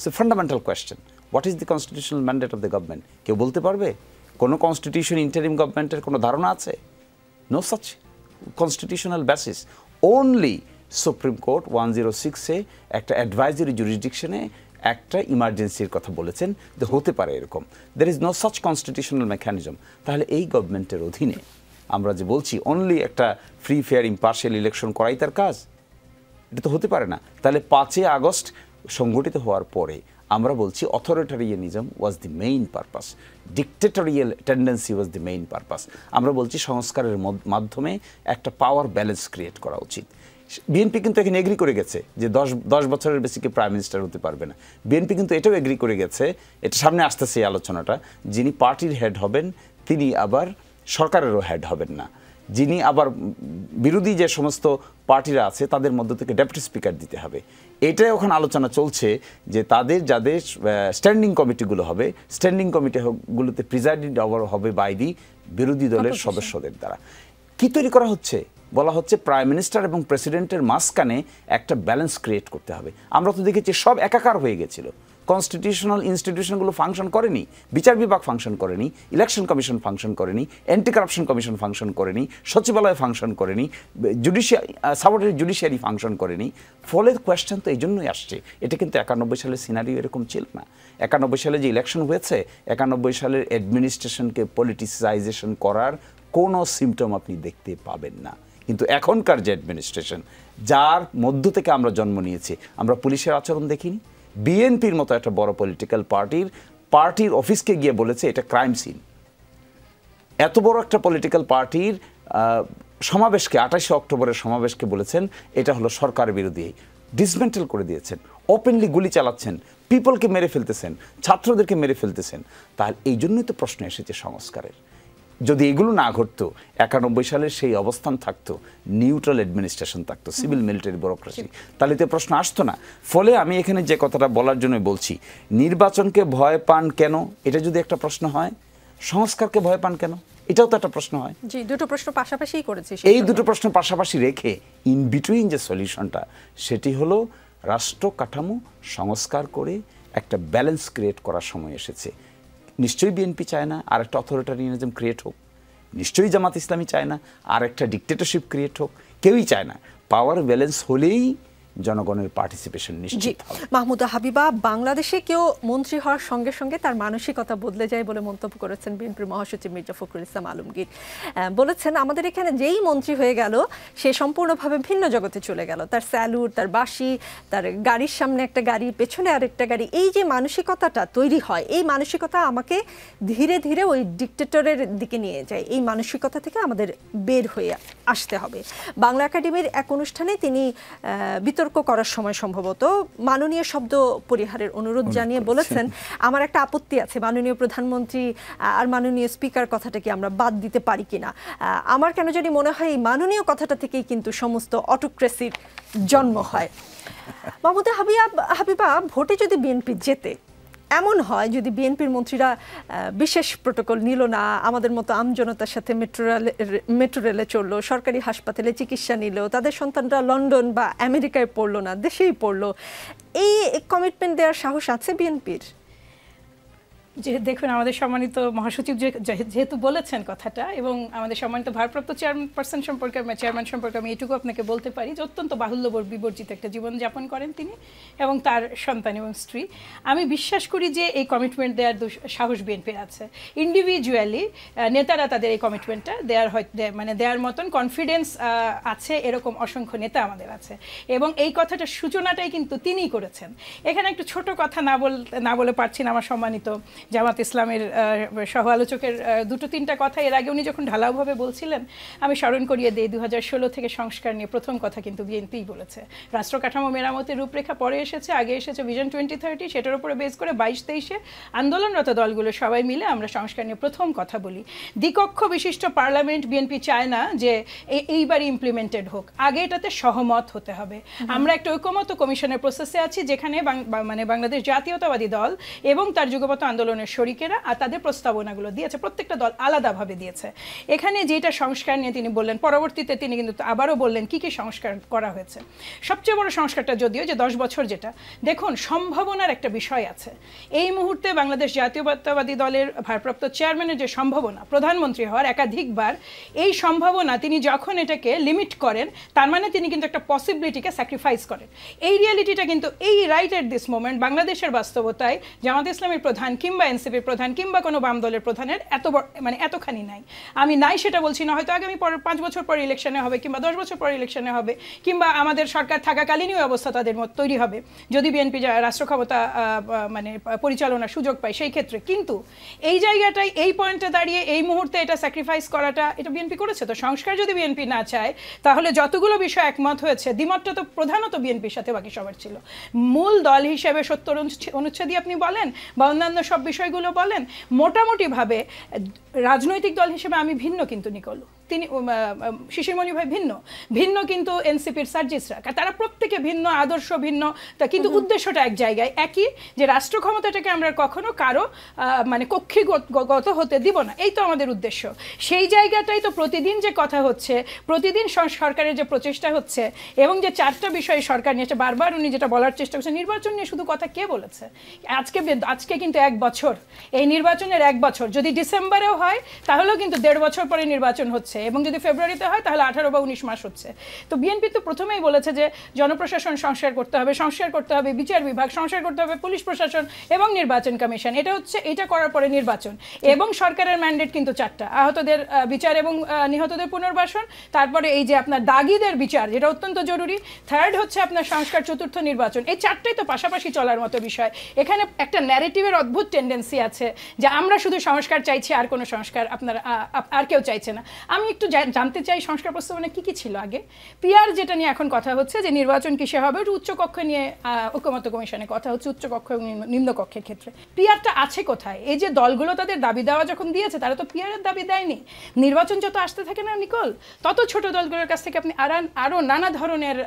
So fundamental question, what is the constitutional mandate of the government? কেউ বলতে পারবে? কোনো কনস্টিটিউশন ইন্টারিম গভর্নমেন্টের কোনো ধারণা আছে? No such constitutional basis. Only supreme court 106-এ একটা অ্যাডভাইজারি জুরিসডিকশনে একটা ইমার্জেন্সির কথা বলেছেন যে হতে পারে এরকম। There is no such constitutional mechanism. তাহলে এই গভর্নমেন্টের অধীনে আমরা যে বলছি অনলি একটা ফ্রি ফেয়ার ইম্পার্শিয়াল ইলেকশন করাই তার কাজ, এটা তো হতে পারে না। তাহলে 5 আগস্ট সংগঠিত হওয়ার পরে আমরা বলছি authoritarianism was the main purpose, dictatorial tendency was the main purpose. আমরা বলছি সংস্কারের মাধ্যমে একটা পাওয়ার ব্যালেন্স ক্রিয়েট করা উচিত। বিএনপি কিন্তু এখানে এগ্রি করে গেছে যে 10 বছরের বেশি কি প্রাইম মিনিস্টার হতে পারবে না। বিএনপি কিন্তু এটাও এগ্রি করে গেছে, এটা সামনে আসতেছে এই আলোচনাটা, যিনি পার্টির হেড হবেন তিনি আবার সরকারেরও হেড হবেন না। যিনি আবার বিরোধী যে সমস্ত পার্টিরা আছে তাদের মধ্য থেকে ডেপুটি স্পিকার দিতে হবে। এটাই ওখানে আলোচনা চলছে যে তাদের যাদের স্ট্যান্ডিং কমিটিগুলো হবে, স্ট্যান্ডিং কমিটিগুলোতে প্রিজাইডিং হবে বাই দি বিরোধী দলের সদস্যদের দ্বারা। কি তৈরি করা হচ্ছে? বলা হচ্ছে প্রাইম মিনিস্টার এবং প্রেসিডেন্টের মাঝখানে একটা ব্যালেন্স ক্রিয়েট করতে হবে। আমরা তো দেখেছি সব একাকার হয়ে গেছিল, কনস্টিটিউশনাল ইনস্টিটিউশনগুলো ফাংশন করেনি, বিচার বিভাগ ফাংশন করেনি, ইলেকশন কমিশন ফাংশন করেনি, অ্যান্টি কারাপশন কমিশন ফাংশন করেনি, সচিবালয় ফাংশন করেনি, জুডিশিয়ারি ফাংশন করেনি। ফলে কোয়েশ্চেন তো এই জন্যই আসছে। এটা কিন্তু 91 সালের সিনারিও এরকম ছিল না। 91 সালে যে ইলেকশন হয়েছে, 91 সালের অ্যাডমিনিস্ট্রেশনকে পলিটিসাইজেশন করার কোনো সিমটম আপনি দেখতে পাবেন না। কিন্তু এখনকার যে অ্যাডমিনিস্ট্রেশন, যার মধ্য থেকে আমরা জন্ম নিয়েছি, আমরা পুলিশের আচরণ দেখিনি, বিএনপির মতো একটা বড় পলিটিক্যাল পার্টির অফিসকে গিয়ে বলেছে এটা ক্রাইম সিন। এত বড় একটা পলিটিক্যাল পার্টির সমাবেশকে 28 অক্টোবরের সমাবেশকে বলেছেন এটা হলো সরকার বিরোধী, ডিসমেন্টেল করে দিয়েছেন, ওপেনলি গুলি চালাচ্ছেন, পিপলকে মেরে ফেলতেছেন, ছাত্রদেরকে মেরে ফেলতেছেন। তাহলে এই জন্যই তো প্রশ্ন এসেছে সংস্কারের। যদি এগুলো না ঘটতো 91 সালের সেই অবস্থান থাকতো, নিউট্রাল অ্যাডমিনিস্ট্রেশন থাকতো, সিভিল মিলিটারি ব্যুরোক্রেসি, তাহলে তো প্রশ্ন আসতো না। ফলে আমি এখানে যে কথাটা বলার জন্য বলছি, নির্বাচনকে ভয় পান কেন, এটা যদি একটা প্রশ্ন হয়, সংস্কারকে ভয় পান কেন, এটাও তো একটা প্রশ্ন হয়। জি, দুটো প্রশ্ন পাশাপাশিই করেছি। এই দুটো প্রশ্ন পাশাপাশি রেখে ইন বিটুইন যে সলিউশনটা, সেটি হলো রাষ্ট্র কাঠামো সংস্কার করে একটা ব্যালেন্স ক্রিয়েট করার সময় এসেছে। নিশ্চয়ই বিএনপি চায় না আর একটা অথরিটারিয়ানিজম ক্রিয়েট হোক, নিশ্চয়ই জামাত ইসলামী চায় না আর একটা ডিক্টেটরশিপ ক্রিয়েট হোক, কেউই চায় না। পাওয়ার ব্যালেন্স হলেই জনগণের পার্টিসিপেশন নিশ্চিত হবে। মাহমুদা হাবিবা, বাংলাদেশে কেউ মন্ত্রী হওয়ার সঙ্গে সঙ্গে তার মানসিকতা বদলে যায় বলে মন্তব্য করেছেন বিএনপির মহাসচিব মির্জা ফখরুল ইসলাম আলমগীর। বলেছেন আমাদের এখানে যেই মন্ত্রী হয়ে গেল সে সম্পূর্ণভাবে ভিন্ন জগতে চলে গেল। তার স্যালুট, তার বাঁশি, তার গাড়ির সামনে একটা গাড়ি, পেছনে আরেকটা গাড়ি, এই যে মানসিকতাটা তৈরি হয়, এই মানসিকতা আমাকে ধীরে ধীরে ওই ডিক্টেটরের দিকে নিয়ে যায়। এই মানসিকতা থেকে আমাদের বের হয়ে আসতে হবে। বাংলা একাডেমির এক অনুষ্ঠানে তিনি বিতর্ক করার সময় সম্ভবত মাননীয় শব্দ পরিহারের অনুরোধ জানিয়ে বলেছেন, আমার একটা আপত্তি আছে, মাননীয় প্রধানমন্ত্রী আর মাননীয় স্পিকার কথাটা কি আমরা বাদ দিতে পারি কিনা। আমার কেন জানি মনে হয় এই মাননীয় কথাটা থেকেই কিন্তু সমস্ত অটোক্রেসির জন্ম হয়। মাহমুদা হাবিবা, ভোটে যদি বিএনপি জেতে, এমন হয় যদি বিএনপির মন্ত্রীরা বিশেষ প্রোটোকল নিল না, আমাদের মতো আমজনতার সাথে মেট্রো রেলে চললো, সরকারি হাসপাতালে চিকিৎসা নিল, তাদের সন্তানরা লন্ডন বা আমেরিকায় পড়লো না, দেশেই পড়লো, এই কমিটমেন্ট দেওয়ার সাহস আছে বিএনপির? যে দেখুন, আমাদের সম্মানিত মহাসচিব যেহেতু বলেছেন কথাটা, এবং আমাদের সম্মানিত ভারপ্রাপ্ত চেয়ারপারসন সম্পর্কে, চেয়ারম্যান সম্পর্কে আমি এটুকু আপনাকে বলতে পারি যে অত্যন্ত বাহুল্য বিবর্জিত একটা জীবনযাপন করেন তিনি এবং তার সন্তান এবং স্ত্রী। আমি বিশ্বাস করি যে এই কমিটমেন্ট দেওয়ার সাহস বিএনপির আছে। ইন্ডিভিজুয়ালি নেতারা তাদের এই কমিটমেন্টটা দেওয়ার মতন কনফিডেন্স আছে, এরকম অসংখ্য নেতা আমাদের আছে, এবং এই কথাটার সূচনাটাই কিন্তু তিনিই করেছেন। এখানে একটু ছোট কথা না বলে পারছি না, আমার সম্মানিত জামাত ইসলামের সহ আলোচকের দুটো তিনটা কথা এর আগে উনি যখন ঢালাওভাবে বলছিলেন, আমি স্মরণ করিয়ে দিই 2016 থেকে সংস্কার নিয়ে প্রথম কথা কিন্তু বিএনপিই বলেছে। রাষ্ট্র কাঠামো মেরামতের রূপরেখা পরে এসেছে, আগে এসেছে ভিশন 2030, সেটার উপরে বেস করে 22-23-এ আন্দোলনরত দলগুলো সবাই মিলে আমরা সংস্কার নিয়ে প্রথম কথা বলি। দ্বিকক্ষ বিশিষ্ট পার্লামেন্ট বিএনপি চায় না যে এইবার ইমপ্লিমেন্টেড হোক, আগে এটাতে সহমত হতে হবে। আমরা একটা ঐকমত্য কমিশনের প্রসেসে আছি, যেখানে বাংলাদেশ জাতীয়তাবাদী দল এবং তার যুগপৎ আন্দোলনের শরিকেরা আর তাদের প্রস্তাবনাগুলো দিয়েছে, প্রত্যেকটা দল আলাদাভাবে দিয়েছে। এখানে যেটা সংস্কার নিয়ে তিনি বললেন, পরবর্তীতে তিনি কিন্তু আবারও বললেন কি কি সংস্কার করা হয়েছে। সবচেয়ে বড় সংস্কারটা যদিও যে 10 বছর, যেটা দেখুন সম্ভাবনার একটা বিষয় আছে। এই মুহূর্তে বাংলাদেশ জাতীয়তাবাদী দলের ভারপ্রাপ্ত চেয়ারম্যানের যে সম্ভাবনা প্রধানমন্ত্রী হওয়ার একাধিকবার, এই সম্ভাবনা তিনি যখন এটাকে লিমিট করেন, তার মানে তিনি কিন্তু একটা পসিবিলিটিকে স্যাক্রিফাইস করেন। এই রিয়ালিটিটা কিন্তু এই রাইট এট দিস মোমেন্ট বাংলাদেশের বাস্তবতায় জামাত ইসলামের প্রধান কিংবা এনসিপির প্রধান কিংবা কোনো বাম দলের প্রধানের এতখানি নাই। আমি নাই সেটা বলছি না, হয়তো আগামী 5 বছর পর ইলেকশনে হবে কিংবা 10 বছর পর ইলেকশনে হবে, কিংবা আমাদের সরকার থাকাকালীনই অবস্থা তাদের মত তৈরি হবে যদি বিএনপি রাষ্ট্র ক্ষমতা পরিচালনার সুযোগ পায় সেই ক্ষেত্রে। কিন্তু এই জায়গাটায়, এই পয়েন্টে দাঁড়িয়ে এই মুহূর্তে এটা স্যাক্রিফাইস করাটা এটা বিএনপি করেছে। তো সংস্কার যদি বিএনপি না চায়, তাহলে যতগুলো বিষয় একমত হয়েছে, দ্বিমতটা তো প্রধানত বিএনপির সাথে বাকি সবার ছিল। মূল দল হিসেবে 70 অনুচ্ছেদই আপনি বলেন বা অন্যান্য সব বিষয়গুলো বলেন, মোটামুটিভাবে রাজনৈতিক দল হিসেবে আমি ভিন্ন, কিন্তু নিকল তিনি শিশিরমণি ভাই ভিন্ন কিন্তু এনসিপির সার্জিসরা, তারা প্রত্যেকে ভিন্ন, আদর্শ ভিন্ন, তা কিন্তু উদ্দেশ্যটা এক জায়গায় একই, যে রাষ্ট্র ক্ষমতাটাকে আমরা কখনো কারো কক্ষিগত হতে দিব না, এই তো আমাদের উদ্দেশ্য। সেই জায়গাটাই তো প্রতিদিন যে কথা হচ্ছে, প্রতিদিন সরকারের যে প্রচেষ্টা হচ্ছে, এবং যে 4টা বিষয় সরকার নিয়েছে, বারবার উনি যেটা বলার চেষ্টা করছে, নির্বাচন নিয়ে শুধু কথা কে বলেছে? আজকে কিন্তু 1 বছর, এই নির্বাচনের 1 বছর যদি ডিসেম্বরেও হয়, তাহলেও কিন্তু 1.5 বছর পরে নির্বাচন হচ্ছে। হচ্ছে, এবং যদি ফেব্রুয়ারিতে হয় তাহলে 18 বা 19 মাস হচ্ছে। তো বিএনপি তো প্রথমেই বলেছে যে জনপ্রশাসন সংস্কার করতে হবে, বিচার বিভাগ সংস্কার করতে হবে, পুলিশ প্রশাসন এবং নির্বাচন কমিশন। এটা করার পরে নির্বাচন, এবং সরকারের ম্যান্ডেট কিন্তু 4টা: আহতদের বিচার এবং নিহতদের পুনর্বাসন, তারপরে এই যে আপনার দাগীদের বিচার, যেটা অত্যন্ত জরুরি, থার্ড হচ্ছে আপনার সংস্কার, চতুর্থ নির্বাচন। এই 4টাই তো পাশাপাশি চলার মতো বিষয়। এখানে একটা ন্যারেটিভের অদ্ভুত টেন্ডেন্সি আছে যে আমরা শুধু সংস্কার চাইছি, আর কোনো সংস্কার আর কেউ চাইছে না। আমি একটু জানতে চাই সংস্কার প্রস্তাবনা কি ছিল আগে। পিআর যেটা নিয়ে এখন কথা হচ্ছে যে নির্বাচন কিসে হবে, ওটা উচ্চকক্ষ নিয়ে ঐকমত্য কমিশনে কথা হচ্ছে, উচ্চকক্ষ এবং নিম্নকক্ষের ক্ষেত্রে। পিআরটা আছে কোথায়? এই যে দলগুলো তাদের দাবি দেওয়া যখন দিয়েছে, তারা তো পিআরের দাবি দেয়নি। নির্বাচন যত আসতে থাকে না নিকোল, তত ছোট দলগুলোর কাছ থেকে আপনি আরও নানা ধরনের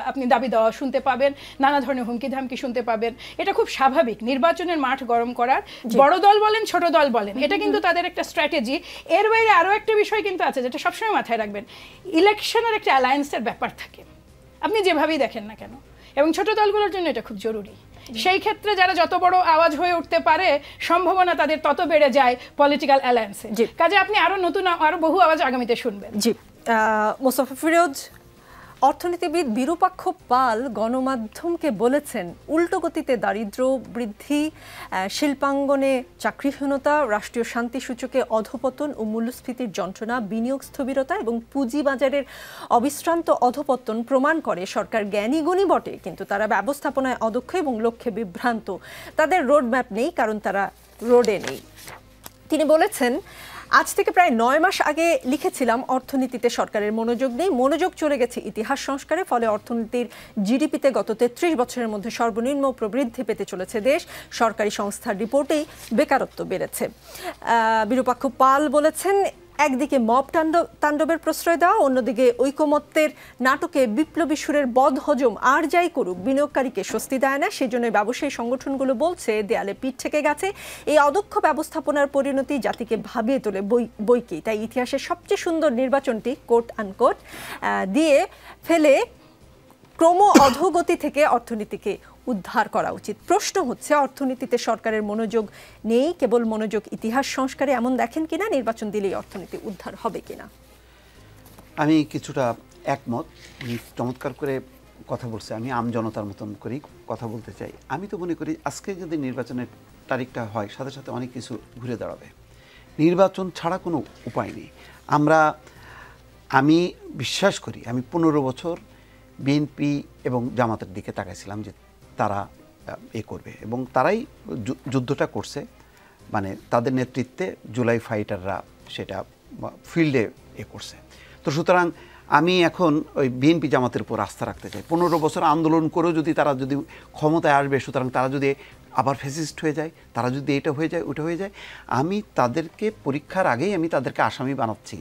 আপনি দাবি দেওয়া শুনতে পাবেন, নানা ধরনের হুমকি ধামকি শুনতে পাবেন। এটা খুব স্বাভাবিক, নির্বাচনের মাঠ গরম করার। বড় দল বলেন, ছোট দল বলেন, এটা কিন্তু তাদের একটা স্ট্র্যাটেজি। এর বাইরে আরও একটা বিষয় কিন্তু আছে, যেটা সবসময় মাথায় রাখবেন। ইলেকশনের একটা অ্যালায়েন্সের ব্যাপার থাকে, আপনি যেভাবেই দেখেন না কেন, এবং ছোট দলগুলোর জন্য এটা খুব জরুরি। সেই ক্ষেত্রে যারা যত বড় আওয়াজ হয়ে উঠতে পারে, সম্ভাবনা তাদের তত বেড়ে যায় পলিটিক্যাল অ্যালায়েন্সে। কাজে আপনি আরো বহু আওয়াজ আগামীতে শুনবেন। জি, মোস্তফা ফিরোজ, অর্থনীতিবিদ বিরূপাক্ষ পাল গণমাধ্যমকে বলেছেন উল্টো গতিতে দারিদ্র্য বৃদ্ধি, শিল্পাঙ্গনে চাকরিহীনতা, রাষ্ট্রীয় শান্তি সূচকে অধপতন ও মূল্যস্ফীতির যন্ত্রণা, বিনিয়োগ স্থবিরতা এবং পুঁজিবাজারের অবিশ্রান্ত অধপতন প্রমাণ করে সরকার জ্ঞানী গুণী বটে, কিন্তু তারা ব্যবস্থাপনায় অদক্ষ এবং লক্ষ্যে বিভ্রান্ত। তাদের রোডম্যাপ নেই, কারণ তারা রোডে নেই। তিনি বলেছেন, আজ থেকে প্রায় 9 মাস আগে লিখেছিলাম অর্থনীতিতে সরকারের মনোযোগ নেই, মনোযোগ চলে গেছে ইতিহাস সংস্কারে, ফলে অর্থনীতির জিডিপিতে গত 33 বছরের মধ্যে সর্বনিম্ন প্রবৃদ্ধি পেতে চলেছে দেশ। সরকারি সংস্থার রিপোর্টেই বেকারত্ব বেড়েছে। বিরূপাক্ষ পাল বলেছেন, একদিকে মব তাণ্ডবের প্রশ্রয় দেওয়া, অন্যদিকে ঐকমত্যের নাটকে বিপ্লবী সুরের বদহজম আর যাই করুক বিনিয়োগকারীকে স্বস্তি দেয় না। সেজন্য ব্যবসায়ী সংগঠনগুলো বলছে দেয়ালে পিঠ থেকে গেছে। এই অদক্ষ ব্যবস্থাপনার পরিণতি জাতিকে ভাবিয়ে তোলে বইকি। তাই ইতিহাসের সবচেয়ে সুন্দর নির্বাচনটি কোট আনকোট দিয়ে ফেলে ক্রম অধোগতি থেকে অর্থনীতিকে উদ্ধার করা উচিত। প্রশ্ন হচ্ছে, অর্থনীতিতে সরকারের মনোযোগ নেই, কেবল মনোযোগ ইতিহাস সংস্কারে, এমন দেখেন কিনা? নির্বাচন দিলেই অর্থনীতি উদ্ধার হবে কিনা? আমি কিছুটা একমত। চমৎকার করে কথা বলছে। আমি আম জনতার মতন করেই কথা বলতে চাই। আমি তো মনে করি আজকে যদি নির্বাচনের তারিখটা হয়, সাথে সাথে অনেক কিছু ঘুরে দাঁড়াবে। নির্বাচন ছাড়া কোনো উপায় নেই। আমি বিশ্বাস করি, আমি 15 বছর বিএনপি এবং জামাতের দিকে তাকাইছিলাম যে তারা করবে, এবং তারাই যুদ্ধটা করছে। মানে তাদের নেতৃত্বে জুলাই ফাইটাররা সেটা ফিল্ডে করছে। তো সুতরাং আমি এখন ওই বিএনপি জামাতের উপর আস্থা রাখতে চাই। 15 বছর আন্দোলন করেও যদি তারা যদি ক্ষমতায় আসবে, সুতরাং তারা যদি আবার ফ্যাসিস্ট হয়ে যায়, তারা যদি এটা হয়ে যায় ওটা হয়ে যায়, আমি তাদেরকে পরীক্ষার আগেই আমি তাদেরকে আসামি বানাচ্ছি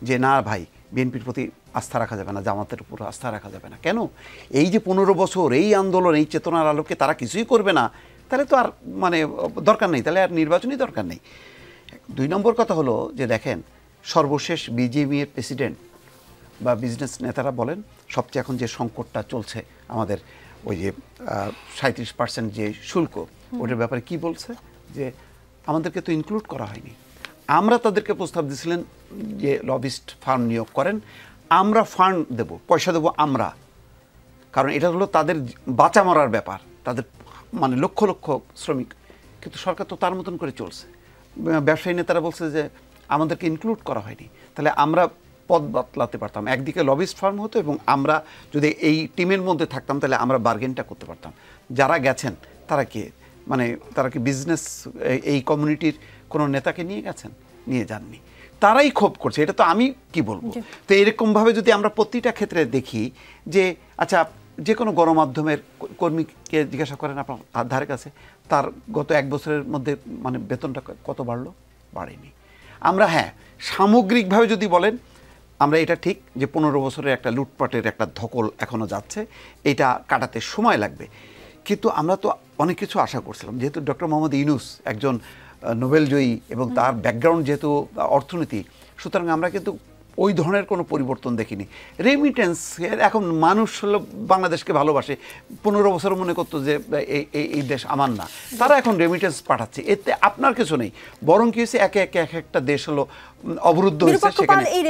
যে না ভাই, বিএনপির প্রতি আস্থা রাখা যাবে না, জামাতের উপর আস্থা রাখা যাবে না। কেন? এই যে 15 বছর এই আন্দোলন, এই চেতনার আলোকে তারা কিছুই করবে না, তাহলে তো আর মানে দরকার নেই, তাহলে আর নির্বাচনই দরকার নেই। 2 নম্বর কথা হলো যে দেখেন, সর্বশেষ বিজেপি এর প্রেসিডেন্ট বা বিজনেস নেতারা বলেন, সবচেয়ে এখন যে সংকটটা চলছে আমাদের, ওই যে 37% যে শুল্ক, ওটার ব্যাপারে কি বলছে যে আমাদেরকে তো ইনক্লুড করা হয়নি। আমরা তাদেরকে প্রস্তাব দিয়েছিলেন যে লবিস্ট ফার্ম নিয়োগ করেন, আমরা ফান্ড দেব, পয়সা দেবো আমরা, কারণ এটা হলো তাদের বাঁচা মরার ব্যাপার, তাদের মানে লক্ষ লক্ষ শ্রমিক। কিন্তু সরকার তো তার মতন করে চলছে। ব্যবসায়ী নেতারা বলছে যে আমাদেরকে ইনক্লুড করা হয়নি, তাহলে আমরা পদ বাতলাতে পারতাম। একদিকে লবিস্ট ফার্ম হতো, এবং আমরা যদি এই টিমের মধ্যে থাকতাম তাহলে আমরা বার্গেনটা করতে পারতাম। যারা গেছেন তারা কি মানে তারা কি বিজনেস এই কমিউনিটির কোনো নেতাকে নিয়ে গেছেন? নিয়ে যাননি, তারাই ক্ষোভ করছে। এটা তো আমি কি বলবো। তো এরকমভাবে যদি আমরা প্রতিটা ক্ষেত্রে দেখি যে আচ্ছা, যে কোনো গণমাধ্যমের কর্মীকে জিজ্ঞাসা করেন আপনার ধারে কাছে, তার গত 1 বছরের মধ্যে মানে বেতনটা কত বাড়লো? বাড়েনি। আমরা হ্যাঁ, সামগ্রিকভাবে যদি বলেন, আমরা এটা ঠিক যে 15 বছরের একটা লুটপাটের একটা ধকল এখনও যাচ্ছে, এটা কাটাতে সময় লাগবে। কিন্তু আমরা তো অনেক কিছু আশা করছিলাম, যেহেতু ডক্টর মোহাম্মদ ইউনূস একজন নোবেল জয়ী এবং তার ব্যাকগ্রাউন্ড যেহেতু অর্থনীতি, সুতরাং আমরা কিন্তু ওই ধরনের কোনো পরিবর্তন দেখিনি। রেমিটেন্স এখন মানুষ হলো বাংলাদেশকে ভালোবাসে, 15 বছর মনে করতো যে এই দেশ আমার না, তারা এখন রেমিটেন্স পাঠাচ্ছে, এতে আপনার কিছু নেই, বরং কি হয়েছে একে একে এক একটা দেশ হলো অবরুদ্ধ হয়েছে। সেখানে এই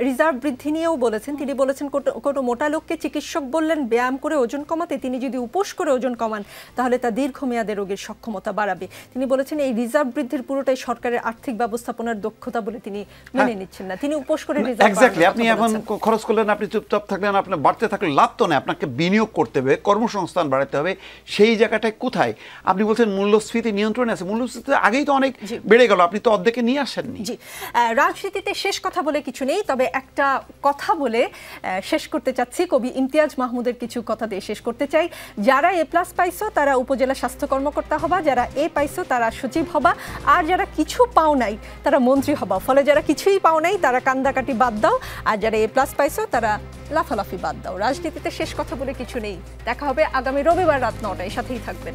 রিজার্ভ বৃদ্ধি নিয়েও বলেছেন, তিনি বলেছেন কোনো মোটা লোককে চিকিৎসক বললেন ব্যায়াম করে ওজন কমাতে, তিনি যদি উপোস করে ওজন কমান তাহলে তা দীর্ঘমেয়াদে রোগীর সক্ষমতা বাড়াবে। তিনি বলেছেন এই রিজার্ভ বৃদ্ধির পুরোটাই সরকারের আর্থিক ব্যবস্থাপনার দক্ষতা বলে তিনি মেনে নিচ্ছেন না, তিনি উপোস করে রিজার্ভ। এক্স্যাক্টলি, আপনি এখন খরচ করলেন, আপনি চুপচাপ থাকলেন, আপনার বাড়তে থাকলে লাভ তো নেই, আপনাকে বিনিয়োগ করতে হবে, কর্মসংস্থান বাড়াতে হবে। সেই জায়গাটায় কোথায়? আপনি বলছেন মূল্যস্ফীতি নিয়ন্ত্রণে আছে, মূল্যস্ফীতি আগেই তো অনেক বেড়ে গেল, আপনি তো অর্ধেকে নিয়ে আসেননি। জি, রাজনীতিতে শেষ কথা বলে কিছু নেই, তবে একটা কথা বলে শেষ করতে চাচ্ছি। কবি ইমতিয়াজ মাহমুদের কিছু কথা দিয়ে শেষ করতে চাই। যারা A+ পাইছো তারা উপজেলা স্বাস্থ্য কর্মকর্তা হবা, যারা A পাইছো তারা সচিব হবা, আর যারা কিছু পাও নাই তারা মন্ত্রী হবা। ফলে যারা কিছুই পাও নাই তারা কান্দাকাটি বাদ দাও, আর যারা A+ পাইছো তারা লাফালাফি বাদ দাও। রাজনীতিতে শেষ কথা বলে কিছু নেই। দেখা হবে আগামী রবিবার রাত 9টায়, সাথেই থাকবেন।